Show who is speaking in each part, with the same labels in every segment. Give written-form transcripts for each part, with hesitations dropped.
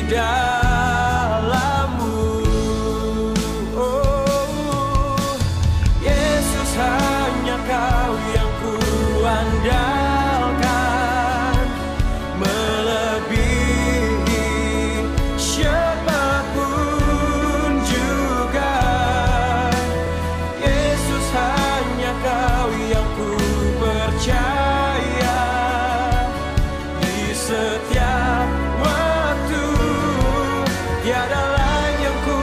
Speaker 1: dalam-Mu. Oh, Yesus, hanya Kau yang kuandalkan, melebihi siapapun juga. Yesus, hanya Kau yang ku percaya di setiap waktu. Tiada lain yang ku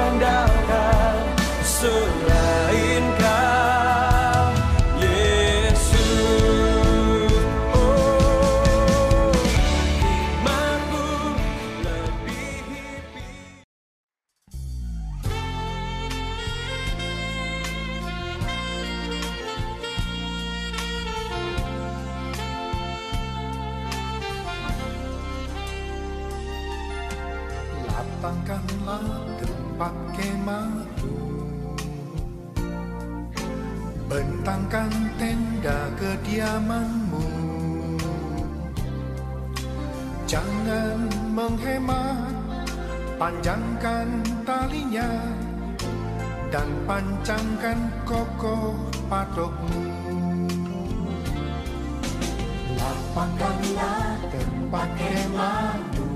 Speaker 1: andalkan selain Kau, Yesus. Oh, imanku lebihi.
Speaker 2: Lapangkanlah tempat kemahmu, bentangkan tenda kediaman-Mu. Jangan menghemat, panjangkan talinya dan pancangkan kokoh patok-Mu. Lapangkanlah tempat kemahmu,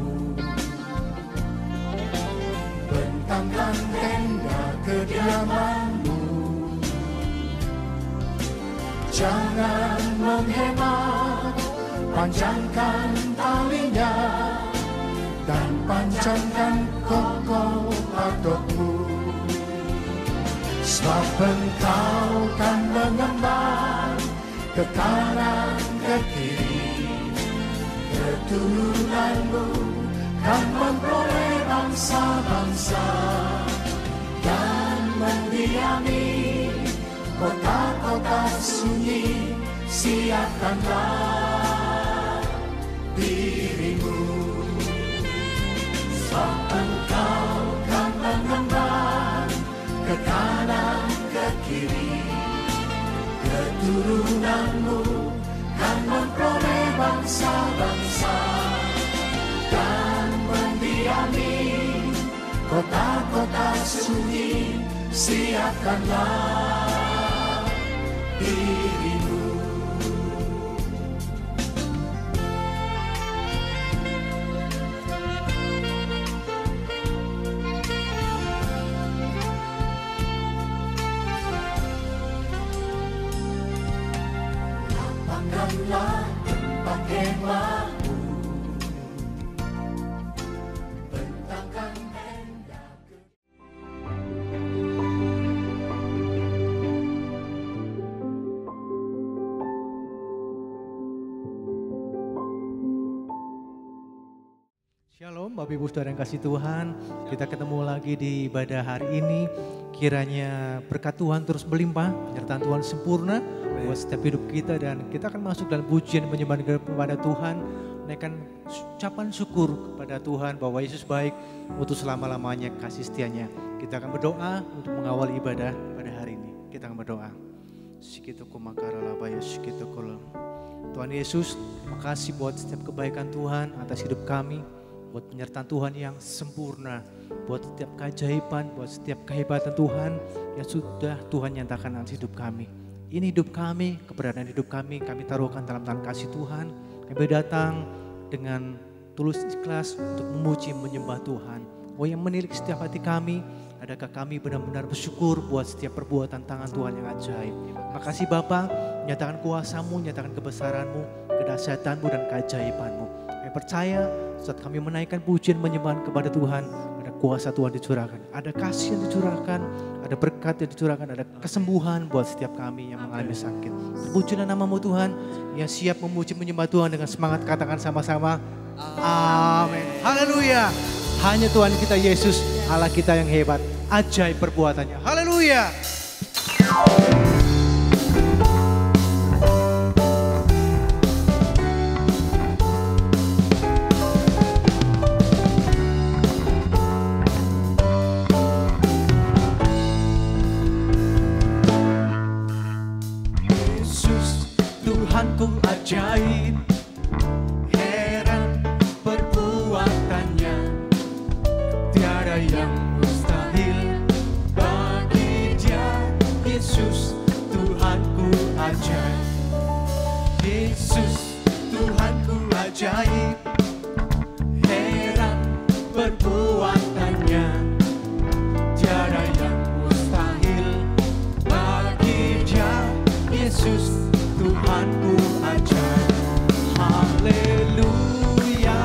Speaker 2: bentangkan tenda kediaman-Mu. Jangan menghemat, panjangkan talinya dan pancangkan kokoh patok-Mu. Sebab Engkau kan mengemban ke kanan ke kiri, keturunan-Mu kan memperoleh bangsa-bangsa dan mendiami kota-kota sunyi. Siapkanlah dirimu, sebab Engkau kan mengemban ke kanan ke kiri, keturunan-Mu kan memperoleh bangsa-bangsa dan mendiami kota-kota sunyi. Siapkanlah dirimu. Lapangkanlah tempat kemahmu, bentangkan tenda.
Speaker 3: Shalom Bapak Ibu Saudara yang kasih Tuhan, kita ketemu lagi di ibadah hari ini. Kiranya berkat Tuhan terus melimpah, penyertaan Tuhan sempurna buat setiap hidup kita, dan kita akan masuk dalam pujian penyembahan kepada Tuhan, menaikkan ucapan syukur kepada Tuhan bahwa Yesus baik untuk selama-lamanya kasih setianya. Kita akan berdoa untuk mengawal ibadah pada hari ini. Kita akan berdoa. Tuhan Yesus, terima kasih buat setiap kebaikan Tuhan atas hidup kami, buat penyertaan Tuhan yang sempurna, buat setiap keajaiban, buat setiap kehebatan Tuhan yang sudah Tuhan nyatakan atas hidup kami. Ini hidup kami, keberadaan hidup kami taruhkan dalam tangan kasih Tuhan. Kami datang dengan tulus ikhlas untuk memuji menyembah Tuhan. Oh, yang menilik setiap hati kami, adakah kami benar-benar bersyukur buat setiap perbuatan tangan Tuhan yang ajaib. Makasih Bapa, nyatakan kuasa-Mu, nyatakan kebesaran-Mu, kedahsyatan-Mu dan keajaiban-Mu. Kami percaya saat kami menaikkan pujian menyembah kepada Tuhan, ada kuasa Tuhan dicurahkan, ada kasih yang dicurahkan, ada berkat yang dicurahkan, ada kesembuhan buat setiap kami yang mengalami sakit. Terpujilah nama-Mu Tuhan, yang siap memuji menyembah Tuhan dengan semangat, katakan sama-sama, amin. Haleluya. Hanya Tuhan kita Yesus, Allah kita yang hebat, ajaib perbuatannya. Haleluya. Tuhanku ajaib, heran perbuatannya, ajaib. Yesus Tuhanku ajaib, heran perbuatannya, tiada yang mustahil bagi Dia. Yesus Tuhanku ajaib. Haleluya,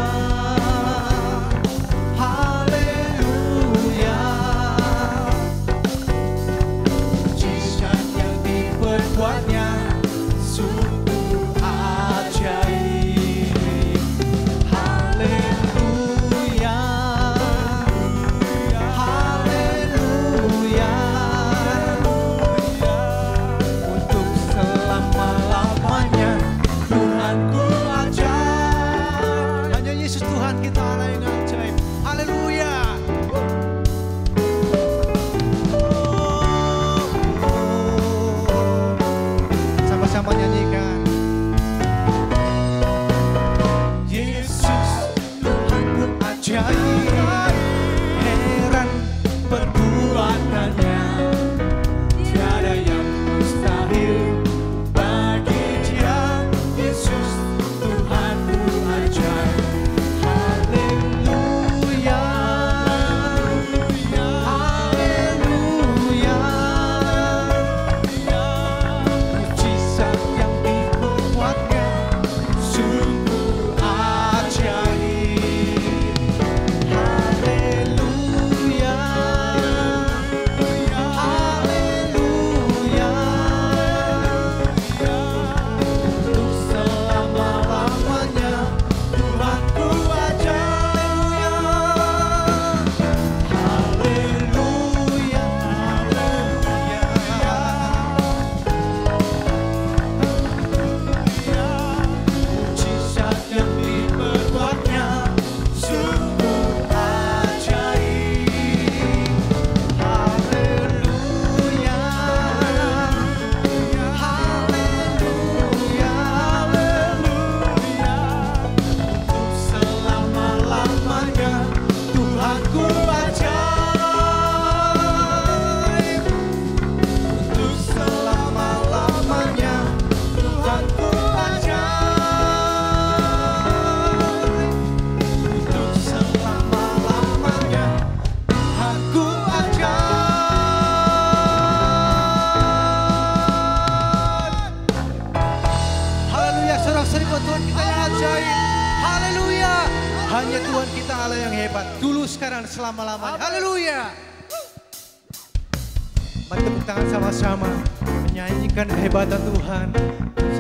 Speaker 3: haleluya. Mujizat yang diperbuatnya sungguh ajaib. Haleluya, haleluya. Untuk selama-lamanya Tuhanku ajaib. Hanya Yesus Tuhan kita Allah yang ajaib. Haleluya. Sama-sama nyanyikan. Yesus Tuhanku ajaib, heran perbuatannya, tiada yang mustahil bagi Dia. Yesus Tuhanku ajaib. Haleluya, haleluya. Mujizat yang diperbuatnya sungguh ajaib. Haleluya, haleluya. Untuk selama-lamanya Tuhanku ajaib. Haleluya, haleluya. Mujizat yang diperbuatnya sungguh ajaib. Haleluya, haleluya, haleluya. Untuk selama-lamanya Tuhanku ajaib. Untuk selama-lamanya Tuhanku ajaib. Untuk selama-lamanya Tuhanku ajaib. Haleluya, saudara-saudari, buat Tuhan kita yang ajaib. Haleluya. Hanya Tuhan kita Allah yang hebat, dulu, sekarang, dan selama-lamanya. Haleluya. Mari tepuk tangan sama-sama menyanyikan kehebatan Tuhan.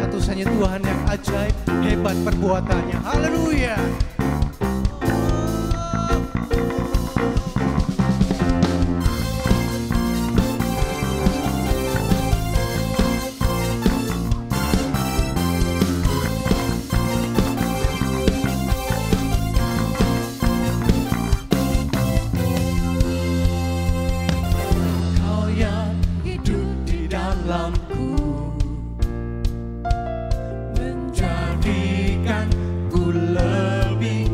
Speaker 3: Satu-satunya Tuhan yang ajaib, hebat perbuatannya. Haleluya. Kau yang hidup di dalamku, menjadikanku lebih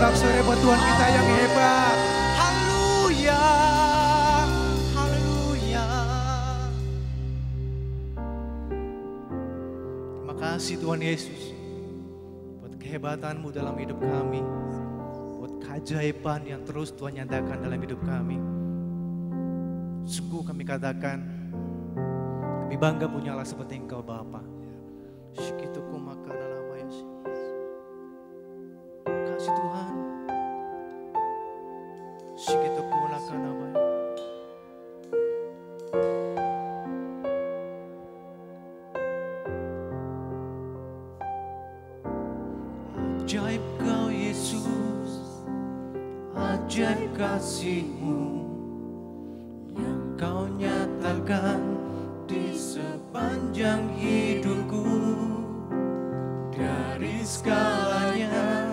Speaker 3: sorak-sorai buat Tuhan kita yang hebat. Haleluya, haleluya. Terima kasih Tuhan Yesus buat kehebatanmu dalam hidup kami, buat keajaiban yang terus Tuhan nyatakan dalam hidup kami. Sungguh kami katakan, kami bangga punya Allah seperti Engkau Bapa. Shikituku makan nama Yesus. Kasih Tuhan. Shikituku makan nama. Ajaib Kau Yesus, ajaib kasih-Mu yang Kau nyatakan di sepanjang hidupku. Dari segalanya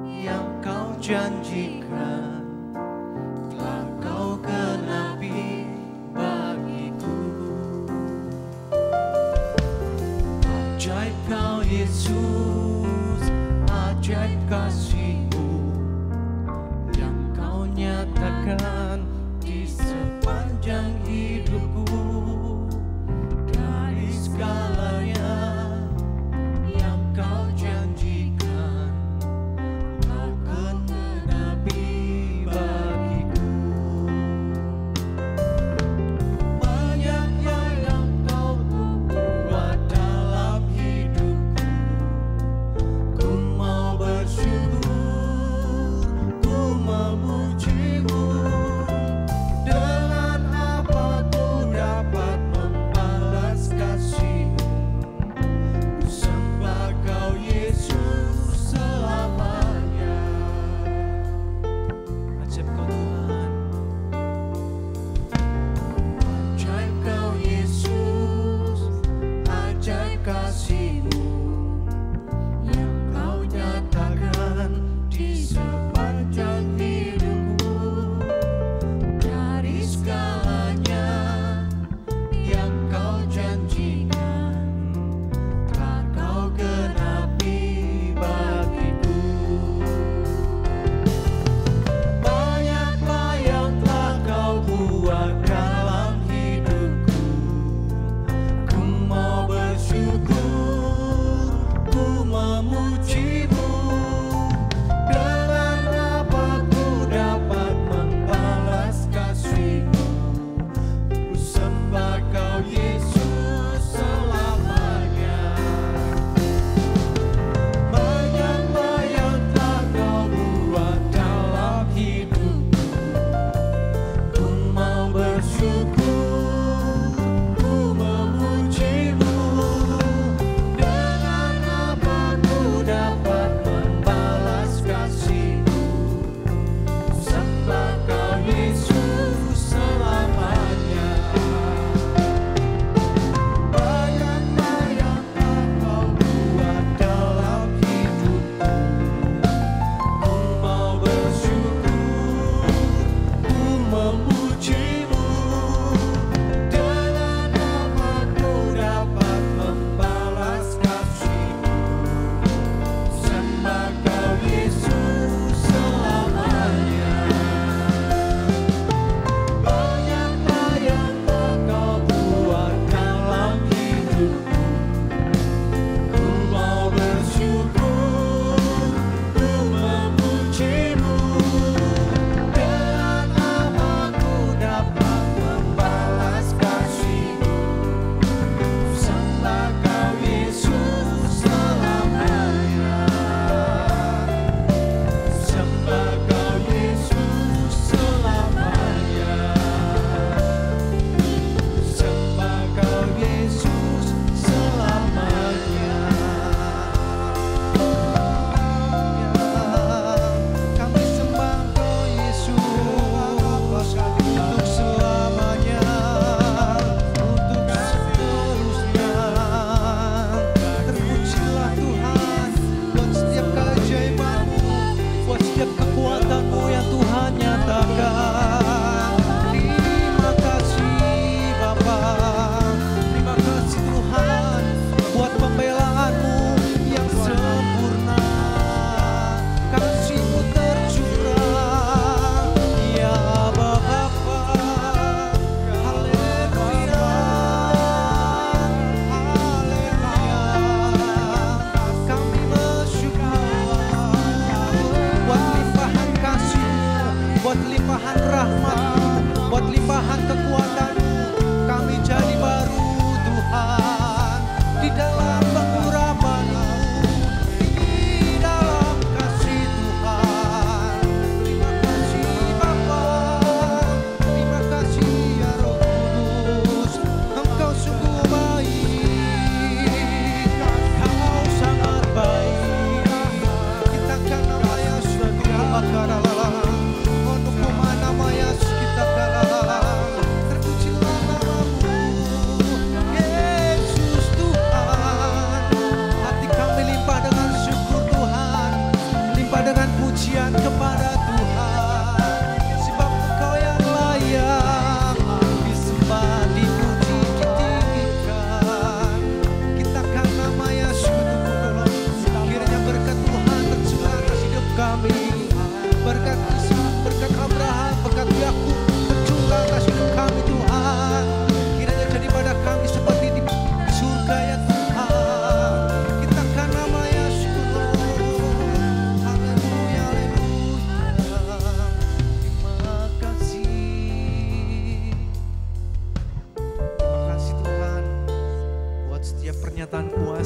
Speaker 3: yang Kau janjikan telah Kau genapi bagiku. Ajaib Kau Yesus, ajaib kasih-Mu yang Kau nyatakan di sepanjang hidupku. Dari segalanya yang Kau janjikan Kau genapi bagiku. Banyak yang Kau buat dalam hidupku, ku mau bersyukur.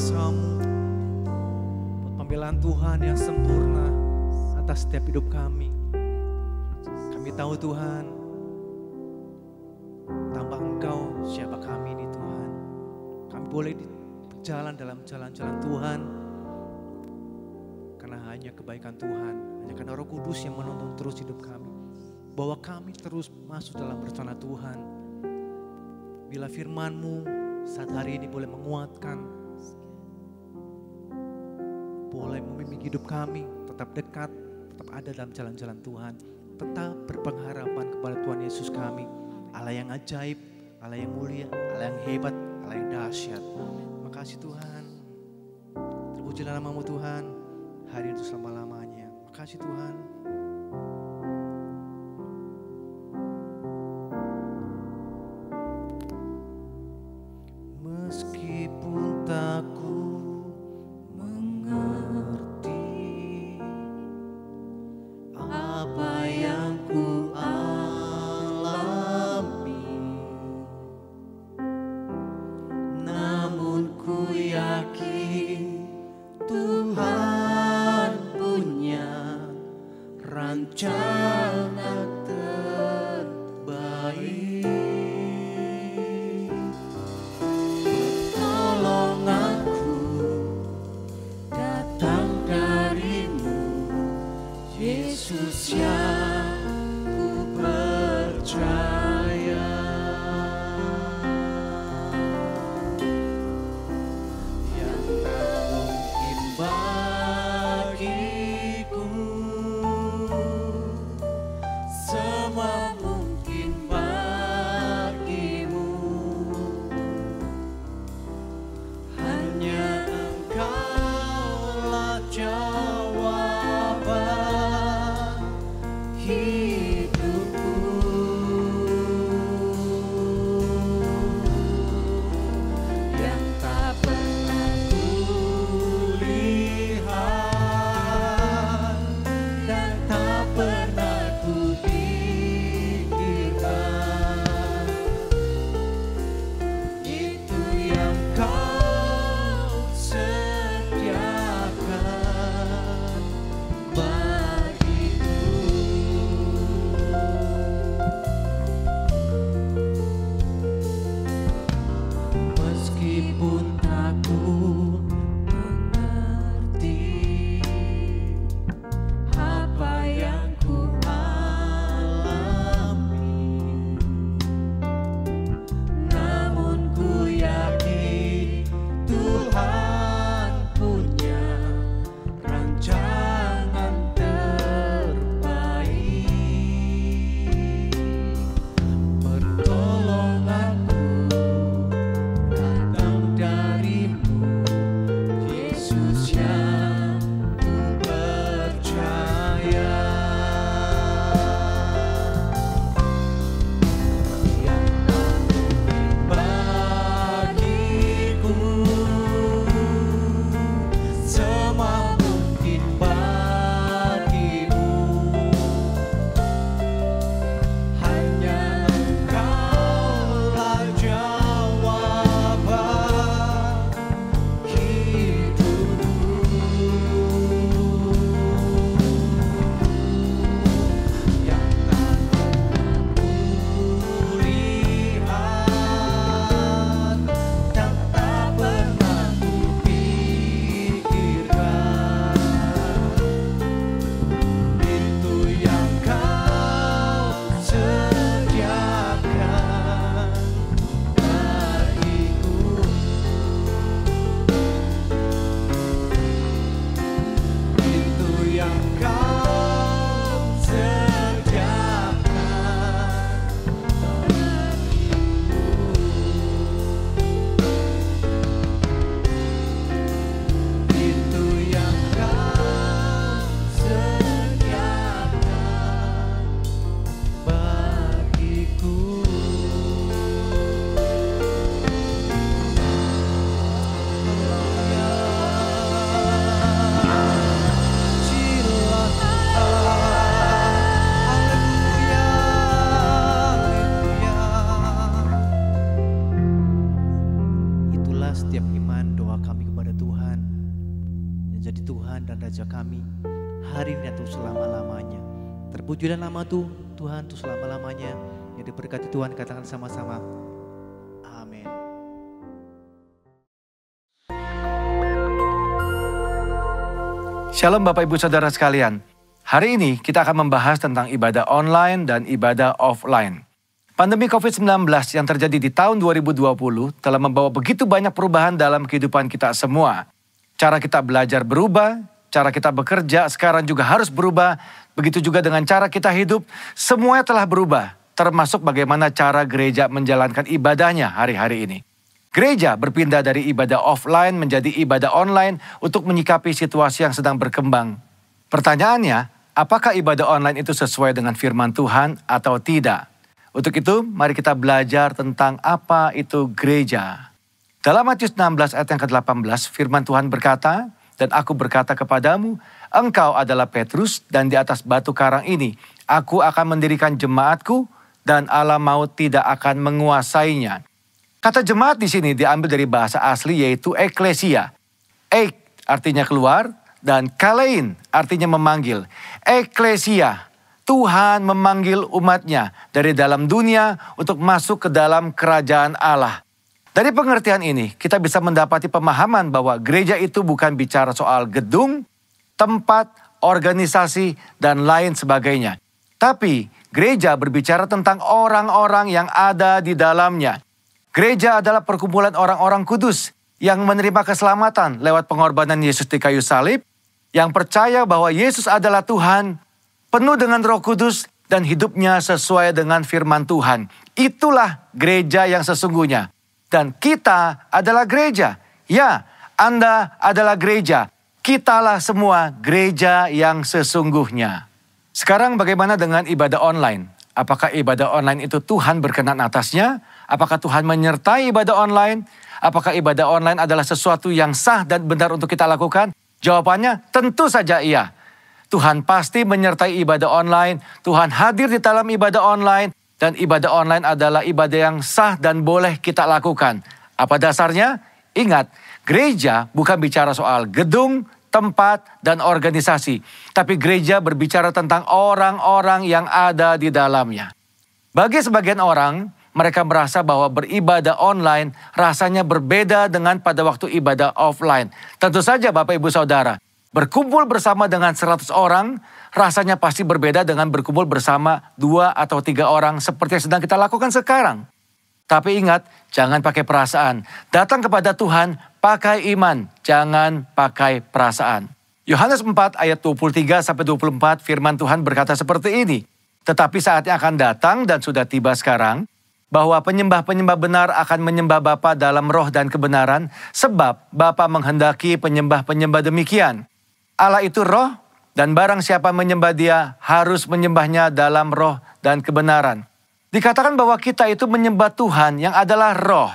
Speaker 3: kuasa-Mu, buat pembelaan Tuhan yang sempurna atas setiap hidup kami. Kami tahu Tuhan, tanpa Engkau siapa kami ini Tuhan. Kami boleh berjalan dalam jalan-jalan Tuhan karena hanya kebaikan Tuhan, hanya karena Roh Kudus yang menuntun terus hidup kami. Bahwa kami terus masuk dalam rencana Tuhan. Bila firman-Mu saat hari ini boleh menguatkan, boleh membimbing hidup kami, tetap dekat, tetap ada dalam jalan-jalan Tuhan. Tetap berpengharapan kepada Tuhan Yesus kami. Allah yang ajaib, Allah yang mulia, Allah yang hebat, Allah yang dahsyat. Makasih Tuhan. Terpujilah nama-Mu Tuhan, hari itu selama-lamanya. Makasih Tuhan. Meskipun tak ku mengerti apa yang ku alami, namun ku yakin Tuhan punya rencana terbaik. Pertolonganku datang dari-Mu, Yesus yang ku percaya. Yang tak mungkin bagiku, semua mungkin bagimu. Hanya Engkaulah jawaban menjadi Tuhan dan Raja kami hari ini atau selama-lamanya. Terpujilah nama Tuhan untuk selama-lamanya. Yang diberkati Tuhan, katakan sama-sama. Amin.
Speaker 4: Shalom Bapak Ibu Saudara sekalian. Hari ini kita akan membahas tentang ibadah online dan ibadah offline. Pandemi COVID-19 yang terjadi di tahun 2020 telah membawa begitu banyak perubahan dalam kehidupan kita semua. Cara kita belajar berubah, cara kita bekerja sekarang juga harus berubah. Begitu juga dengan cara kita hidup, semuanya telah berubah. Termasuk bagaimana cara gereja menjalankan ibadahnya hari-hari ini. Gereja berpindah dari ibadah offline menjadi ibadah online untuk menyikapi situasi yang sedang berkembang. Pertanyaannya, apakah ibadah online itu sesuai dengan firman Tuhan atau tidak? Untuk itu, mari kita belajar tentang apa itu gereja. Dalam Matius 16 ayat yang ke-18, firman Tuhan berkata, "Dan aku berkata kepadamu, engkau adalah Petrus, dan di atas batu karang ini, aku akan mendirikan jemaatku, dan alam maut tidak akan menguasainya." Kata jemaat di sini diambil dari bahasa asli yaitu eklesia. Ek artinya keluar, dan kalein artinya memanggil. Eklesia. Tuhan memanggil umatnya dari dalam dunia untuk masuk ke dalam kerajaan Allah. Dari pengertian ini, kita bisa mendapati pemahaman bahwa gereja itu bukan bicara soal gedung, tempat, organisasi, dan lain sebagainya. Tapi, gereja berbicara tentang orang-orang yang ada di dalamnya. Gereja adalah perkumpulan orang-orang kudus yang menerima keselamatan lewat pengorbanan Yesus di kayu salib, yang percaya bahwa Yesus adalah Tuhan, penuh dengan Roh Kudus dan hidupnya sesuai dengan firman Tuhan. Itulah gereja yang sesungguhnya. Dan kita adalah gereja. Ya, Anda adalah gereja. Kitalah semua gereja yang sesungguhnya. Sekarang bagaimana dengan ibadah online? Apakah ibadah online itu Tuhan berkenan atasnya? Apakah Tuhan menyertai ibadah online? Apakah ibadah online adalah sesuatu yang sah dan benar untuk kita lakukan? Jawabannya tentu saja iya. Tuhan pasti menyertai ibadah online, Tuhan hadir di dalam ibadah online, dan ibadah online adalah ibadah yang sah dan boleh kita lakukan. Apa dasarnya? Ingat, gereja bukan bicara soal gedung, tempat, dan organisasi. Tapi gereja berbicara tentang orang-orang yang ada di dalamnya. Bagi sebagian orang, mereka merasa bahwa beribadah online rasanya berbeda dengan pada waktu ibadah offline. Tentu saja Bapak Ibu Saudara, berkumpul bersama dengan 100 orang rasanya pasti berbeda dengan berkumpul bersama 2 atau 3 orang seperti yang sedang kita lakukan sekarang. Tapi ingat, jangan pakai perasaan. Datang kepada Tuhan pakai iman, jangan pakai perasaan. Yohanes 4 ayat 23-24 firman Tuhan berkata seperti ini. Tetapi saatnya akan datang dan sudah tiba sekarang, bahwa penyembah-penyembah benar akan menyembah Bapa dalam roh dan kebenaran, sebab Bapa menghendaki penyembah-penyembah demikian. Allah itu roh, dan barang siapa menyembah dia harus menyembahnya dalam roh dan kebenaran. Dikatakan bahwa kita itu menyembah Tuhan yang adalah roh.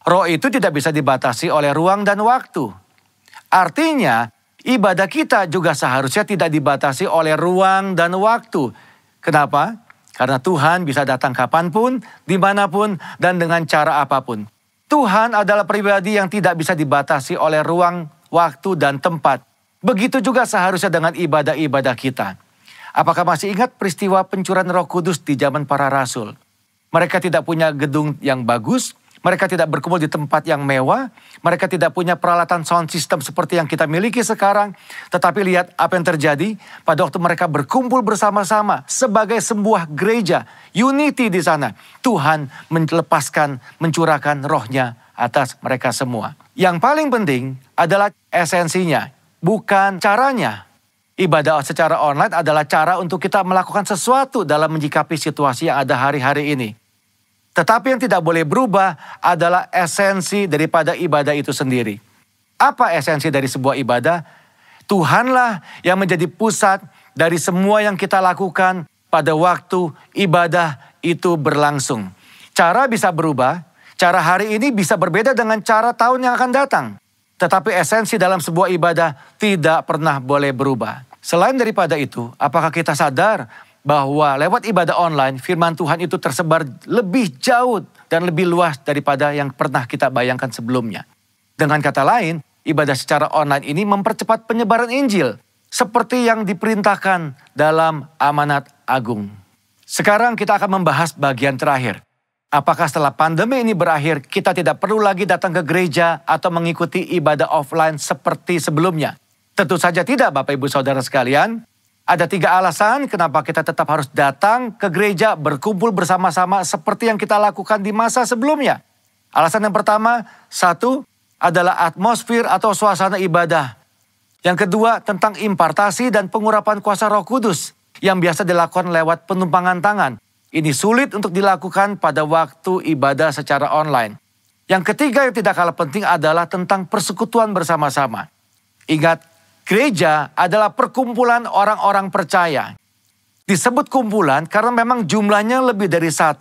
Speaker 4: Roh itu tidak bisa dibatasi oleh ruang dan waktu. Artinya, ibadah kita juga seharusnya tidak dibatasi oleh ruang dan waktu. Kenapa? Karena Tuhan bisa datang kapanpun, dimanapun, dan dengan cara apapun. Tuhan adalah pribadi yang tidak bisa dibatasi oleh ruang, waktu, dan tempat. Begitu juga seharusnya dengan ibadah-ibadah kita. Apakah masih ingat peristiwa pencurahan Roh Kudus di zaman para rasul? Mereka tidak punya gedung yang bagus, mereka tidak berkumpul di tempat yang mewah, mereka tidak punya peralatan sound system seperti yang kita miliki sekarang. Tetapi lihat apa yang terjadi pada waktu mereka berkumpul bersama-sama sebagai sebuah gereja, unity di sana. Tuhan melepaskan, mencurahkan rohnya atas mereka semua. Yang paling penting adalah esensinya. Bukan caranya. Ibadah secara online adalah cara untuk kita melakukan sesuatu dalam menyikapi situasi yang ada hari-hari ini. Tetapi yang tidak boleh berubah adalah esensi daripada ibadah itu sendiri. Apa esensi dari sebuah ibadah? Tuhanlah yang menjadi pusat dari semua yang kita lakukan pada waktu ibadah itu berlangsung. Cara bisa berubah, cara hari ini bisa berbeda dengan cara tahun yang akan datang. Tetapi esensi dalam sebuah ibadah tidak pernah boleh berubah. Selain daripada itu, apakah kita sadar bahwa lewat ibadah online, firman Tuhan itu tersebar lebih jauh dan lebih luas daripada yang pernah kita bayangkan sebelumnya. Dengan kata lain, ibadah secara online ini mempercepat penyebaran Injil seperti yang diperintahkan dalam amanat agung. Sekarang kita akan membahas bagian terakhir. Apakah setelah pandemi ini berakhir, kita tidak perlu lagi datang ke gereja atau mengikuti ibadah offline seperti sebelumnya? Tentu saja tidak, Bapak Ibu Saudara sekalian. Ada 3 alasan kenapa kita tetap harus datang ke gereja berkumpul bersama-sama seperti yang kita lakukan di masa sebelumnya. Alasan yang pertama, 1, adalah atmosfer atau suasana ibadah. Yang kedua, tentang impartasi dan pengurapan kuasa Roh Kudus yang biasa dilakukan lewat penumpangan tangan. Ini sulit untuk dilakukan pada waktu ibadah secara online. Yang ketiga yang tidak kalah penting adalah tentang persekutuan bersama-sama. Ingat, gereja adalah perkumpulan orang-orang percaya. Disebut kumpulan karena memang jumlahnya lebih dari 1.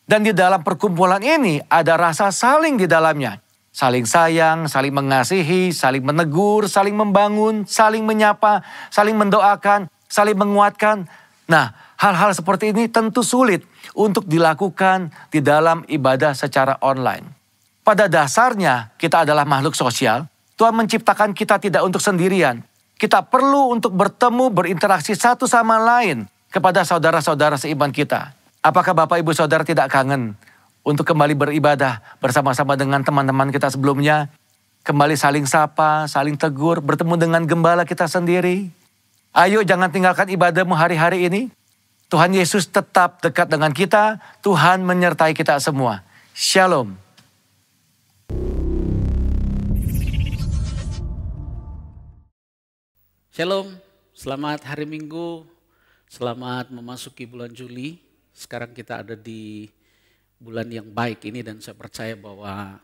Speaker 4: Dan di dalam perkumpulan ini ada rasa saling di dalamnya. Saling sayang, saling mengasihi, saling menegur, saling membangun, saling menyapa, saling mendoakan, saling menguatkan. Nah, hal-hal seperti ini tentu sulit untuk dilakukan di dalam ibadah secara online. Pada dasarnya kita adalah makhluk sosial. Tuhan menciptakan kita tidak untuk sendirian. Kita perlu untuk bertemu, berinteraksi satu sama lain kepada saudara-saudara seiman kita. Apakah Bapak Ibu Saudara tidak kangen untuk kembali beribadah bersama-sama dengan teman-teman kita sebelumnya? Kembali saling sapa, saling tegur, bertemu dengan gembala kita sendiri. Ayo jangan tinggalkan ibadahmu hari-hari ini. Tuhan Yesus tetap dekat dengan kita. Tuhan menyertai kita semua. Shalom.
Speaker 5: Shalom, selamat hari Minggu, selamat memasuki bulan Juli. Sekarang kita ada di bulan yang baik ini dan saya percaya bahwa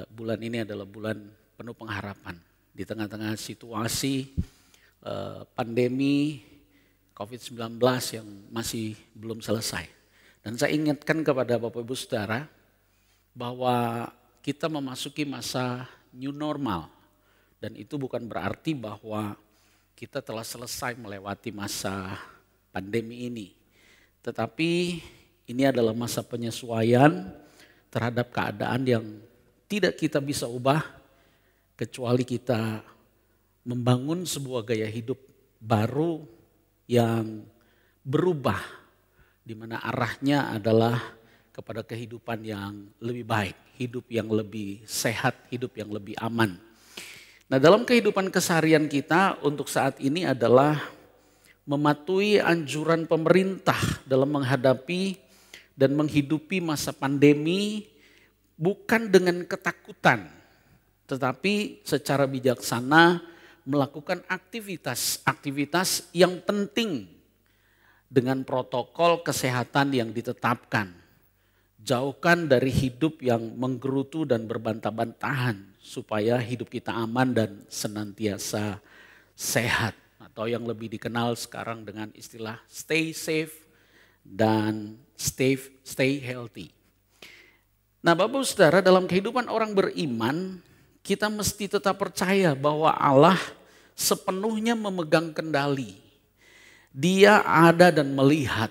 Speaker 5: bulan ini adalah bulan penuh pengharapan. Di tengah-tengah situasi pandemi COVID-19 yang masih belum selesai. Dan saya ingatkan kepada Bapak Ibu Saudara bahwa kita memasuki masa new normal. Dan itu bukan berarti bahwa kita telah selesai melewati masa pandemi ini. Tetapi ini adalah masa penyesuaian terhadap keadaan yang tidak kita bisa ubah kecuali kita membangun sebuah gaya hidup baru yang berubah, di mana arahnya adalah kepada kehidupan yang lebih baik, hidup yang lebih sehat, hidup yang lebih aman. Nah, dalam kehidupan keseharian kita untuk saat ini adalah mematuhi anjuran pemerintah dalam menghadapi dan menghidupi masa pandemi bukan dengan ketakutan, tetapi secara bijaksana melakukan aktivitas yang penting dengan protokol kesehatan yang ditetapkan. Jauhkan dari hidup yang menggerutu dan berbantah-bantahan supaya hidup kita aman dan senantiasa sehat. Atau yang lebih dikenal sekarang dengan istilah stay safe dan stay healthy. Nah, Bapak Saudara, dalam kehidupan orang beriman, kita mesti tetap percaya bahwa Allah sepenuhnya memegang kendali. Dia ada dan melihat.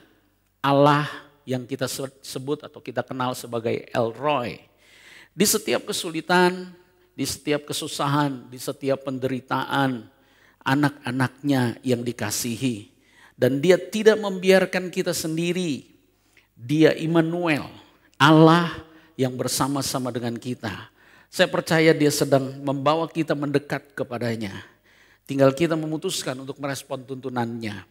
Speaker 5: Allah yang kita sebut atau kita kenal sebagai El Roi. Di setiap kesulitan, di setiap kesusahan, di setiap penderitaan, anak-anaknya yang dikasihi. Dan dia tidak membiarkan kita sendiri. Dia Immanuel, Allah yang bersama-sama dengan kita. Saya percaya dia sedang membawa kita mendekat kepadanya. Tinggal kita memutuskan untuk merespon tuntunannya.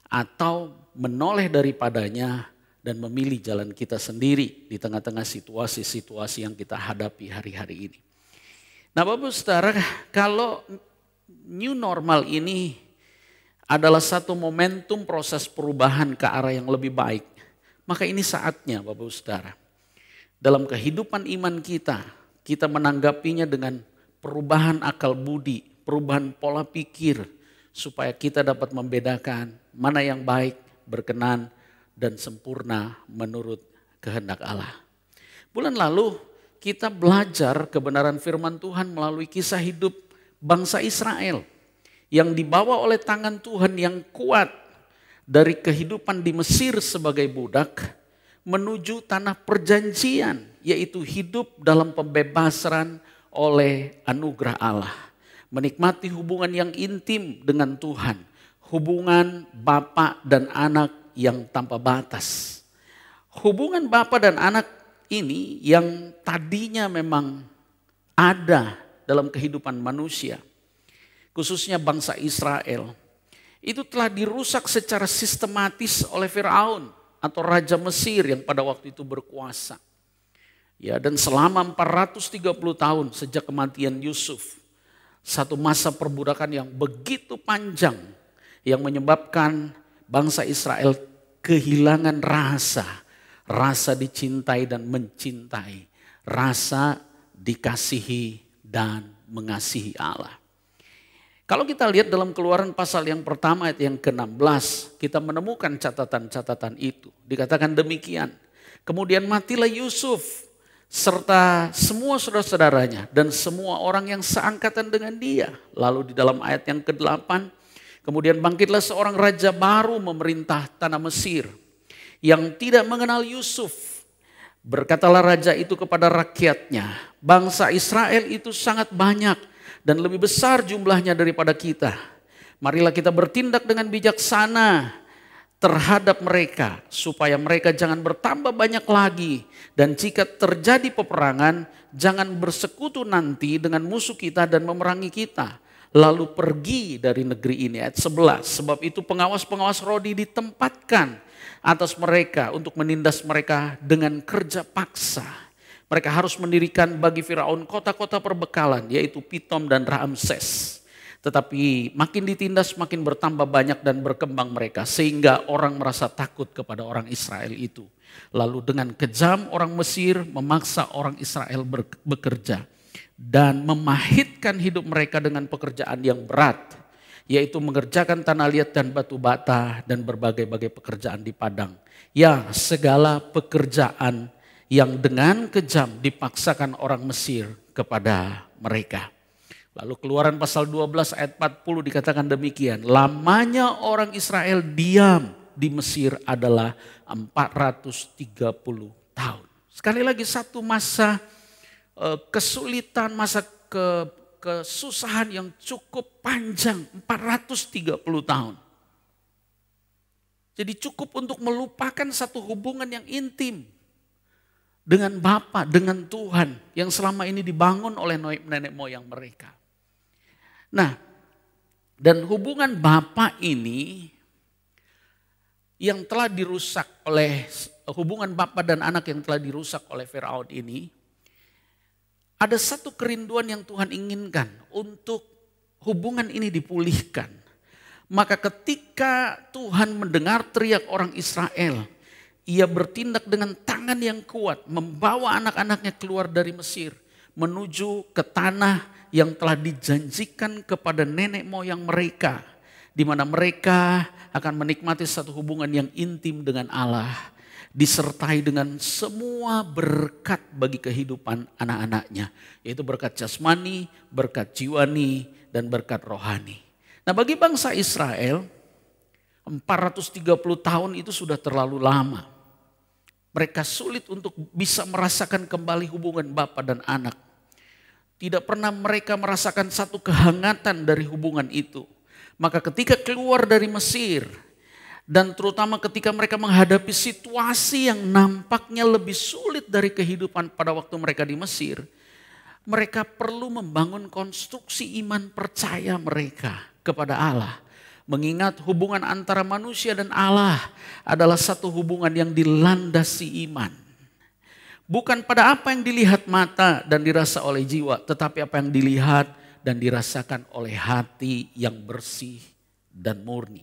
Speaker 5: Atau menoleh daripadanya dan memilih jalan kita sendiri di tengah-tengah situasi-situasi yang kita hadapi hari-hari ini. Nah, Bapak Saudara, kalau new normal ini adalah satu momentum proses perubahan ke arah yang lebih baik, maka ini saatnya Bapak Saudara. Dalam kehidupan iman kita menanggapinya dengan perubahan akal budi, perubahan pola pikir, supaya kita dapat membedakan mana yang baik, berkenan, dan sempurna menurut kehendak Allah. Bulan lalu kita belajar kebenaran firman Tuhan melalui kisah hidup bangsa Israel yang dibawa oleh tangan Tuhan yang kuat dari kehidupan di Mesir sebagai budak menuju tanah perjanjian, yaitu hidup dalam pembebasan oleh anugerah Allah. Menikmati hubungan yang intim dengan Tuhan. Hubungan bapa dan anak yang tanpa batas. Hubungan bapa dan anak ini yang tadinya memang ada dalam kehidupan manusia, khususnya bangsa Israel, itu telah dirusak secara sistematis oleh Firaun atau Raja Mesir yang pada waktu itu berkuasa. Ya, dan selama 430 tahun sejak kematian Yusuf, satu masa perbudakan yang begitu panjang yang menyebabkan bangsa Israel kehilangan rasa dicintai dan mencintai, rasa dikasihi dan mengasihi Allah. Kalau kita lihat dalam Keluaran pasal yang pertama ayat yang ke-16, kita menemukan catatan-catatan itu. Dikatakan demikian, kemudian matilah Yusuf serta semua saudara-saudaranya dan semua orang yang seangkatan dengan dia. Lalu di dalam ayat yang ke-8, kemudian bangkitlah seorang raja baru memerintah tanah Mesir yang tidak mengenal Yusuf. Berkatalah raja itu kepada rakyatnya, bangsa Israel itu sangat banyak dan lebih besar jumlahnya daripada kita. Marilah kita bertindak dengan bijaksana terhadap mereka supaya mereka jangan bertambah banyak lagi. Dan jika terjadi peperangan, jangan bersekutu nanti dengan musuh kita dan memerangi kita. Lalu pergi dari negeri ini. Ayat 11, sebab itu pengawas-pengawas Rodi ditempatkan atas mereka untuk menindas mereka dengan kerja paksa. Mereka harus mendirikan bagi Firaun kota-kota perbekalan, yaitu Pitom dan Ramses. Tetapi makin ditindas makin bertambah banyak dan berkembang mereka, sehingga orang merasa takut kepada orang Israel itu. Lalu dengan kejam orang Mesir memaksa orang Israel bekerja dan memahitkan hidup mereka dengan pekerjaan yang berat, yaitu mengerjakan tanah liat dan batu bata dan berbagai-bagai pekerjaan di padang. Ya, segala pekerjaan yang dengan kejam dipaksakan orang Mesir kepada mereka. Lalu Keluaran pasal 12 ayat 40 dikatakan demikian, lamanya orang Israel diam di Mesir adalah 430 tahun. Sekali lagi satu masa kesulitan, masa kesusahan yang cukup panjang, 430 tahun. Jadi cukup untuk melupakan satu hubungan yang intim dengan Bapa, dengan Tuhan yang selama ini dibangun oleh nenek moyang mereka. Nah, dan hubungan Bapa ini yang telah dirusak oleh, hubungan Bapa dan anak yang telah dirusak oleh Firaun ini, ada satu kerinduan yang Tuhan inginkan untuk hubungan ini dipulihkan. Maka ketika Tuhan mendengar teriak orang Israel, ia bertindak dengan tangan yang kuat, membawa anak-anaknya keluar dari Mesir, menuju ke tanah yang telah dijanjikan kepada nenek moyang mereka, di mana mereka akan menikmati satu hubungan yang intim dengan Allah, disertai dengan semua berkat bagi kehidupan anak-anaknya, yaitu berkat jasmani, berkat jiwani, dan berkat rohani. Nah, bagi bangsa Israel, 430 tahun itu sudah terlalu lama. Mereka sulit untuk bisa merasakan kembali hubungan bapa dan anak. Tidak pernah mereka merasakan satu kehangatan dari hubungan itu. Maka ketika keluar dari Mesir, dan terutama ketika mereka menghadapi situasi yang nampaknya lebih sulit dari kehidupan pada waktu mereka di Mesir, mereka perlu membangun konstruksi iman percaya mereka kepada Allah. Mengingat hubungan antara manusia dan Allah adalah satu hubungan yang dilandasi iman. Bukan pada apa yang dilihat mata dan dirasa oleh jiwa, tetapi apa yang dilihat dan dirasakan oleh hati yang bersih dan murni.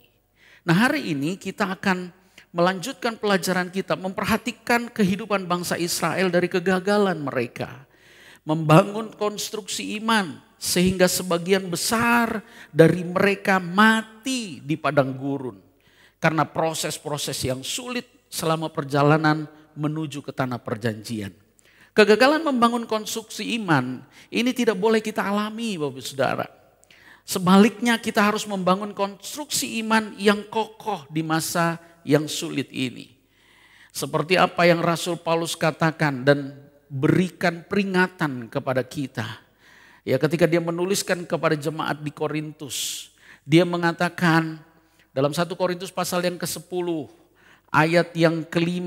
Speaker 5: Nah, hari ini kita akan melanjutkan pelajaran kita, memperhatikan kehidupan bangsa Israel dari kegagalan mereka. Membangun konstruksi iman sehingga sebagian besar dari mereka mati di padang gurun. Karena proses-proses yang sulit selama perjalanan menuju ke tanah perjanjian. Kegagalan membangun konstruksi iman ini tidak boleh kita alami, Bapak Saudara. Sebaliknya kita harus membangun konstruksi iman yang kokoh di masa yang sulit ini. Seperti apa yang Rasul Paulus katakan dan berikan peringatan kepada kita. Ya, ketika dia menuliskan kepada jemaat di Korintus, dia mengatakan dalam 1 Korintus pasal yang ke-10, ayat yang ke-5,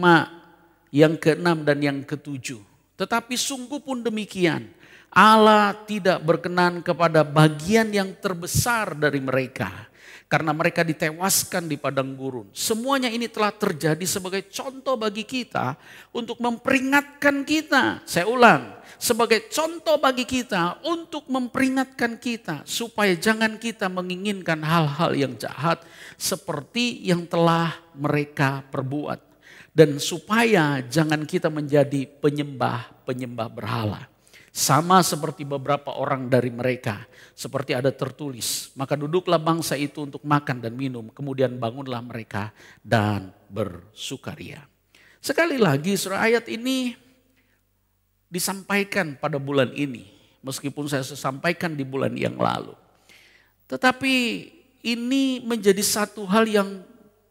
Speaker 5: yang ke-6 dan yang ke-7. Tetapi sungguh pun demikian, Allah tidak berkenan kepada bagian yang terbesar dari mereka, karena mereka ditewaskan di padang gurun. Semuanya ini telah terjadi sebagai contoh bagi kita untuk memperingatkan kita. Saya ulang, sebagai contoh bagi kita untuk memperingatkan kita supaya jangan kita menginginkan hal-hal yang jahat seperti yang telah mereka perbuat. Dan supaya jangan kita menjadi penyembah berhala. Sama seperti beberapa orang dari mereka, seperti ada tertulis, maka duduklah bangsa itu untuk makan dan minum, kemudian bangunlah mereka dan bersukaria. Sekali lagi surah ayat ini disampaikan pada bulan ini, meskipun saya sampaikan di bulan yang lalu. Tetapi ini menjadi satu hal yang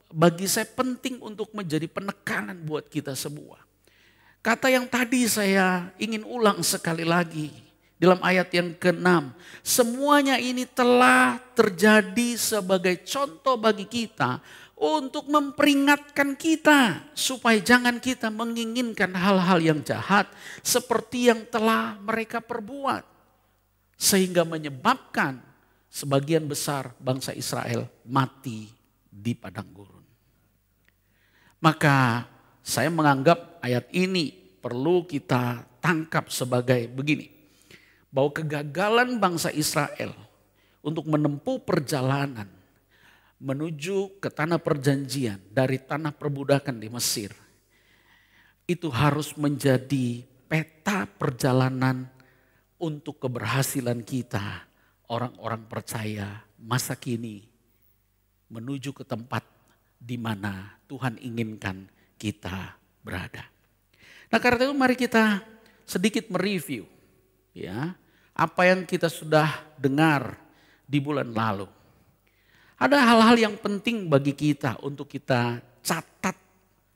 Speaker 5: bagi saya penting untuk menjadi penekanan buat kita semua. Kata yang tadi saya ingin ulang sekali lagi dalam ayat yang ke-6. Semuanya ini telah terjadi sebagai contoh bagi kita untuk memperingatkan kita supaya jangan kita menginginkan hal-hal yang jahat seperti yang telah mereka perbuat. Sehingga menyebabkan sebagian besar bangsa Israel mati di padang gurun. Maka saya menganggap ayat ini perlu kita tangkap sebagai begini. Bahwa kegagalan bangsa Israel untuk menempuh perjalanan menuju ke tanah perjanjian dari tanah perbudakan di Mesir. Itu harus menjadi peta perjalanan untuk keberhasilan kita orang-orang percaya masa kini menuju ke tempat di mana Tuhan inginkan kita berada. Nah, karena itu mari kita sedikit mereview ya, apa yang kita sudah dengar di bulan lalu. Ada hal-hal yang penting bagi kita untuk kita catat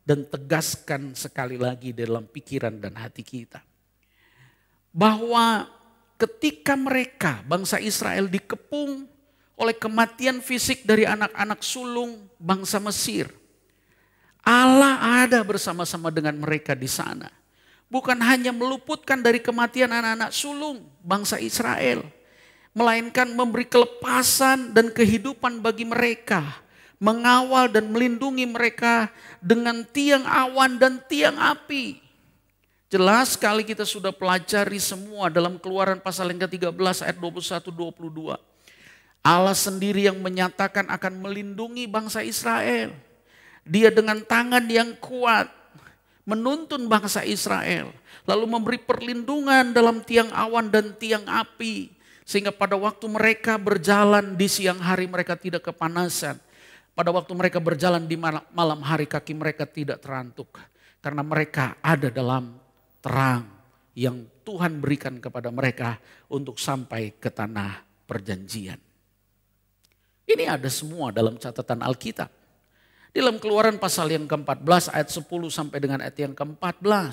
Speaker 5: dan tegaskan sekali lagi dalam pikiran dan hati kita. Bahwa ketika mereka bangsa Israel dikepung oleh kematian fisik dari anak-anak sulung bangsa Mesir, Allah ada bersama-sama dengan mereka di sana. Bukan hanya meluputkan dari kematian anak-anak sulung bangsa Israel, melainkan memberi kelepasan dan kehidupan bagi mereka, mengawal dan melindungi mereka dengan tiang awan dan tiang api. Jelas sekali kita sudah pelajari semua dalam Keluaran pasal yang ke-13 ayat 21-22. Allah sendiri yang menyatakan akan melindungi bangsa Israel. Dia dengan tangan yang kuat menuntun bangsa Israel. Lalu memberi perlindungan dalam tiang awan dan tiang api. Sehingga pada waktu mereka berjalan di siang hari mereka tidak kepanasan. Pada waktu mereka berjalan di malam hari kaki mereka tidak terantuk. Karena mereka ada dalam terang yang Tuhan berikan kepada mereka untuk sampai ke tanah perjanjian. Ini ada semua dalam catatan Alkitab. Dalam Keluaran pasal yang ke-14 ayat 10 sampai dengan ayat yang ke-14.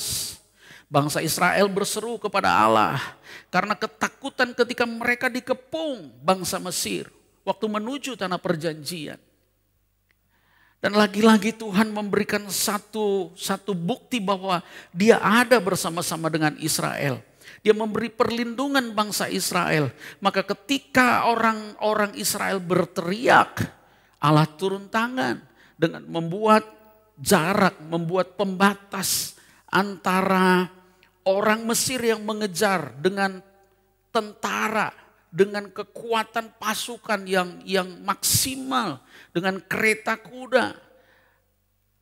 Speaker 5: Bangsa Israel berseru kepada Allah karena ketakutan ketika mereka dikepung bangsa Mesir waktu menuju tanah perjanjian. Dan lagi-lagi Tuhan memberikan satu bukti bahwa Dia ada bersama-sama dengan Israel. Dia memberi perlindungan bangsa Israel. Maka ketika orang-orang Israel berteriak, Allah turun tangan dengan membuat jarak, membuat pembatas antara orang Mesir yang mengejar dengan tentara, dengan kekuatan pasukan yang maksimal, dengan kereta kuda.